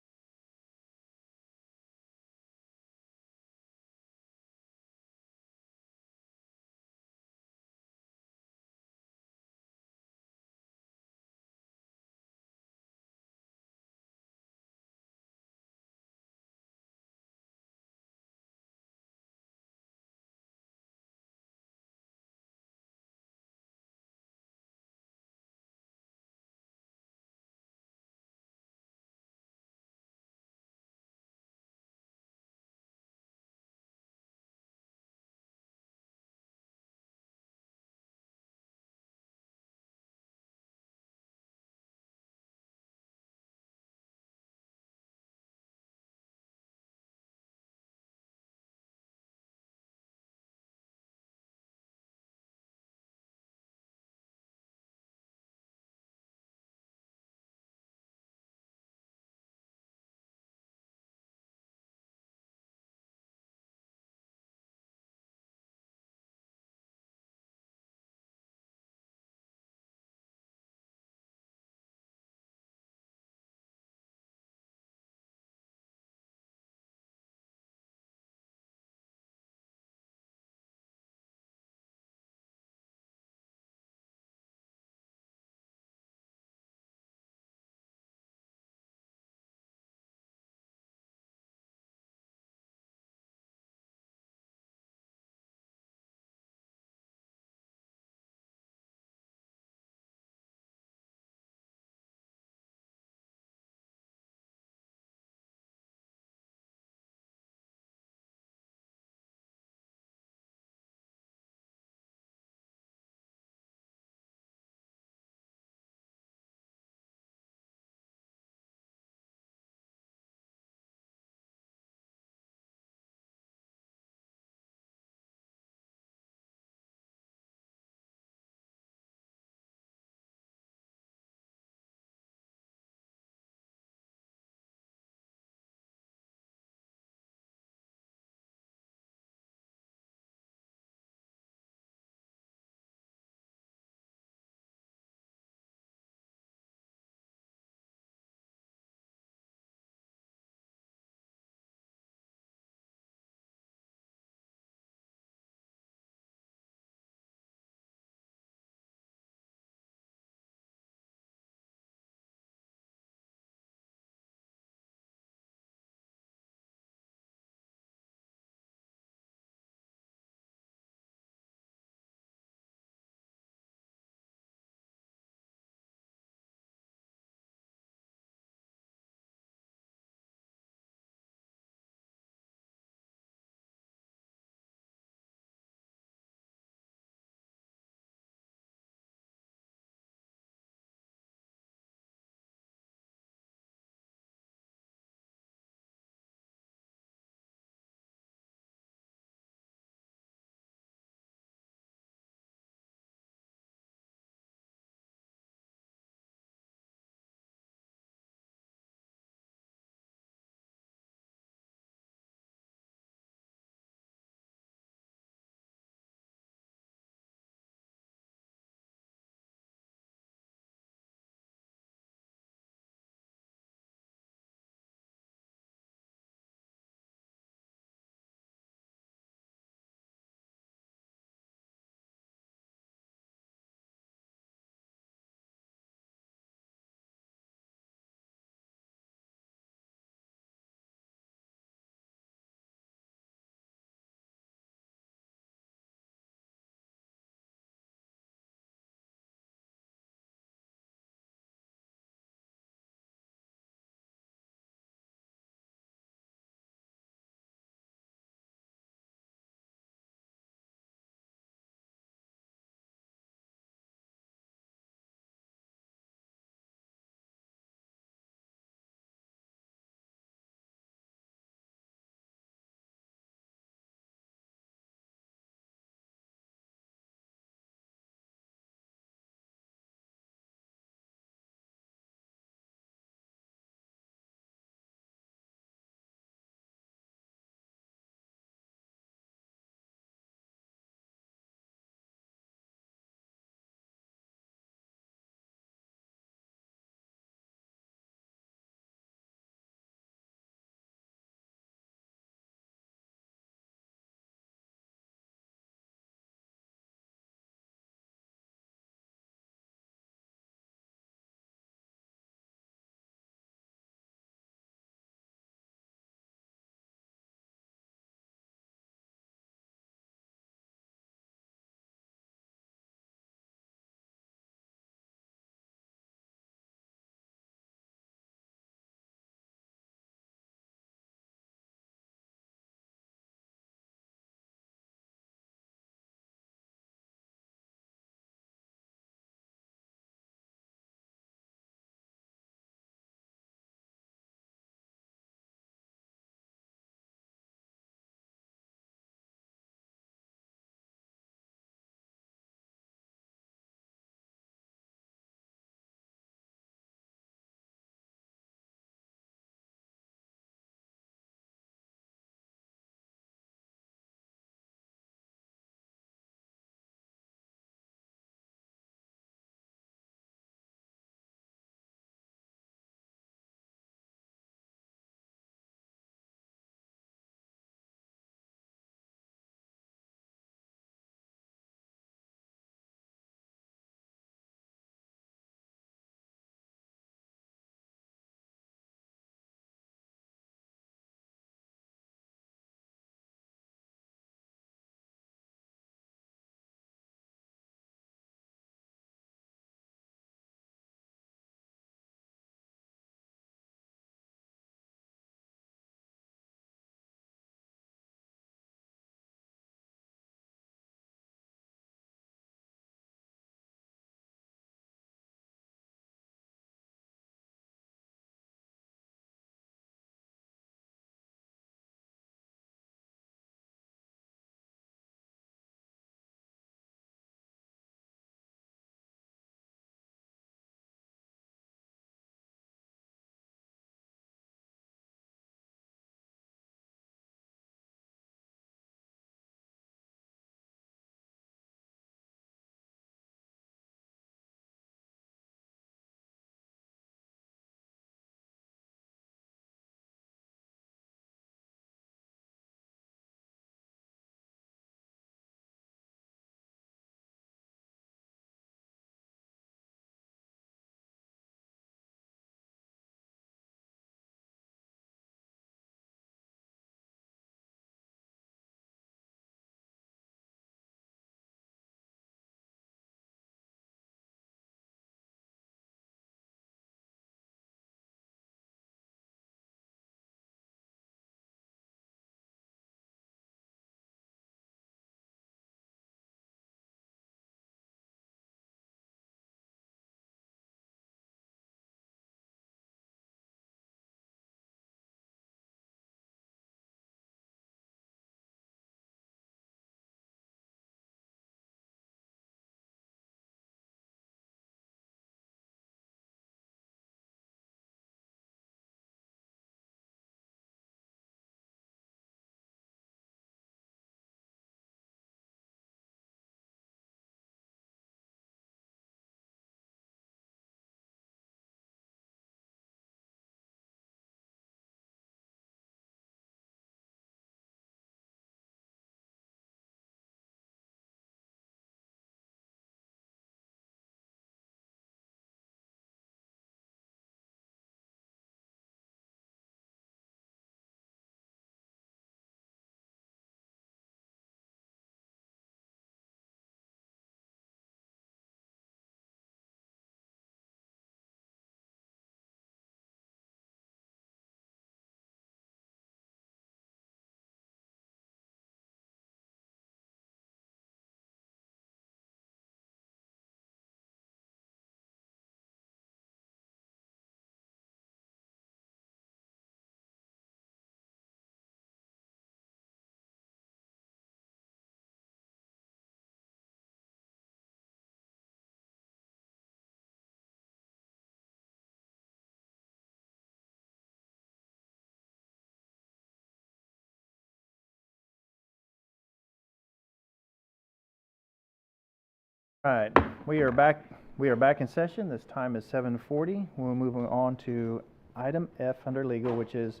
All right, we are back. We are back in session. This time is 7:40. We're moving on to item F under legal, which is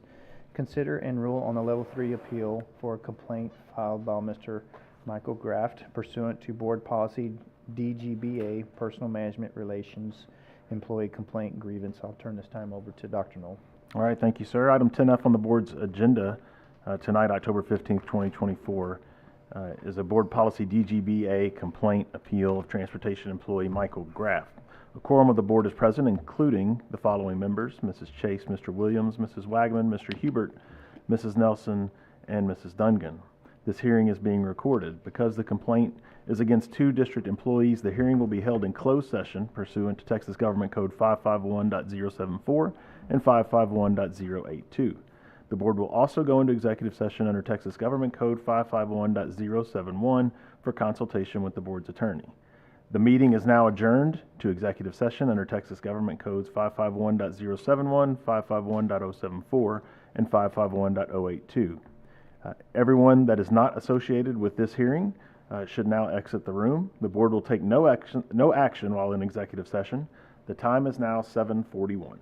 consider and rule on the level 3 appeal for a complaint filed by Mr. Michael Graft pursuant to board policy DGBA, personal management relations, employee complaint grievance. I'll turn this time over to Dr. Knoll. All right, thank you, sir. Item 10F on the board's agenda tonight, October 15th, 2024, is a board policy DGBA complaint appeal of transportation employee Michael Graff. A quorum of the board is present, including the following members: Mrs. Chase, Mr. Williams, Mrs. Wagman, Mr. Hubert, Mrs. Nelson, and Mrs. Dungan. This hearing is being recorded. Because the complaint is against 2 district employees, the hearing will be held in closed session pursuant to Texas Government Code 551.074 and 551.082. The board will also go into executive session under Texas Government Code 551.071 for consultation with the board's attorney. The meeting is now adjourned to executive session under Texas Government Codes 551.071, 551.074, and 551.082. Everyone that is not associated with this hearing should now exit the room. The board will take no action while in executive session. The time is now 7:41.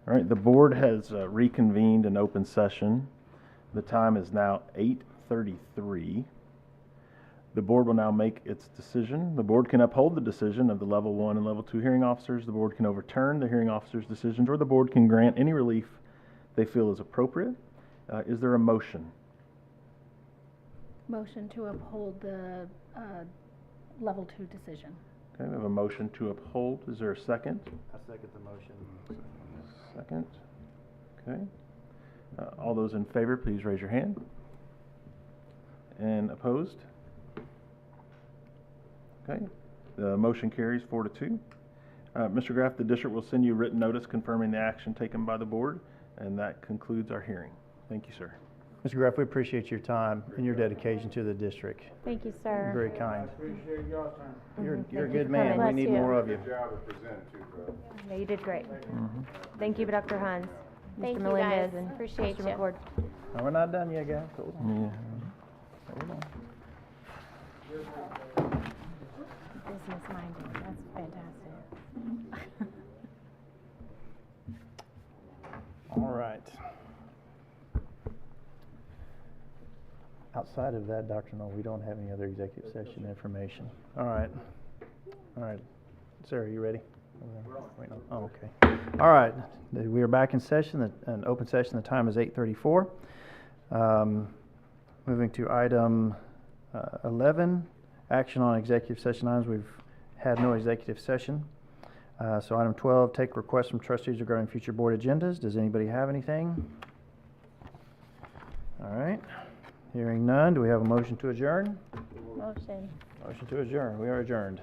All right, the board has reconvened in open session. The time is now 8:33. The board will now make its decision. The board can uphold the decision of the level 1 and level 2 hearing officers. The board can overturn the hearing officers' decisions, or the board can grant any relief they feel is appropriate. Is there a motion? Motion to uphold the level 2 decision. Okay, we have a motion to uphold. Is there a second? I second the motion. Second. Okay. All those in favor, please raise your hand. And opposed? Okay. The motion carries 4-2. Mr. Graff, the district will send you written notice confirming the action taken by the board, and that concludes our hearing. Thank you, sir. Mr. Graff, we appreciate your time and your dedication to the district. Thank you, sir. Very kind. Appreciate y'all's time. You're a Thank you good for man. coming. We need Bless you. more of you. Good job of presenting too, bro. Yeah, you did great. Mm-hmm. Thank you, Dr. Hans, Thank Mr. you, Melendez, guys. and Appreciate Mr. you. McCord. No, we're not done yet, guys. Hold on. Yeah. Hold on. Business-minded, that's fantastic. All right. Outside of that, Dr. Knoll, we don't have any other executive session information. All right. All right. Sarah, you ready? Wait, no. Oh, okay. All right. We are back in session, an open session. The time is 8:34. Moving to item 11, action on executive session items. We've had no executive session. So item 12, take requests from trustees regarding future board agendas. Does anybody have anything? All right. Hearing none, do we have a motion to adjourn? Motion. Motion to adjourn. We are adjourned.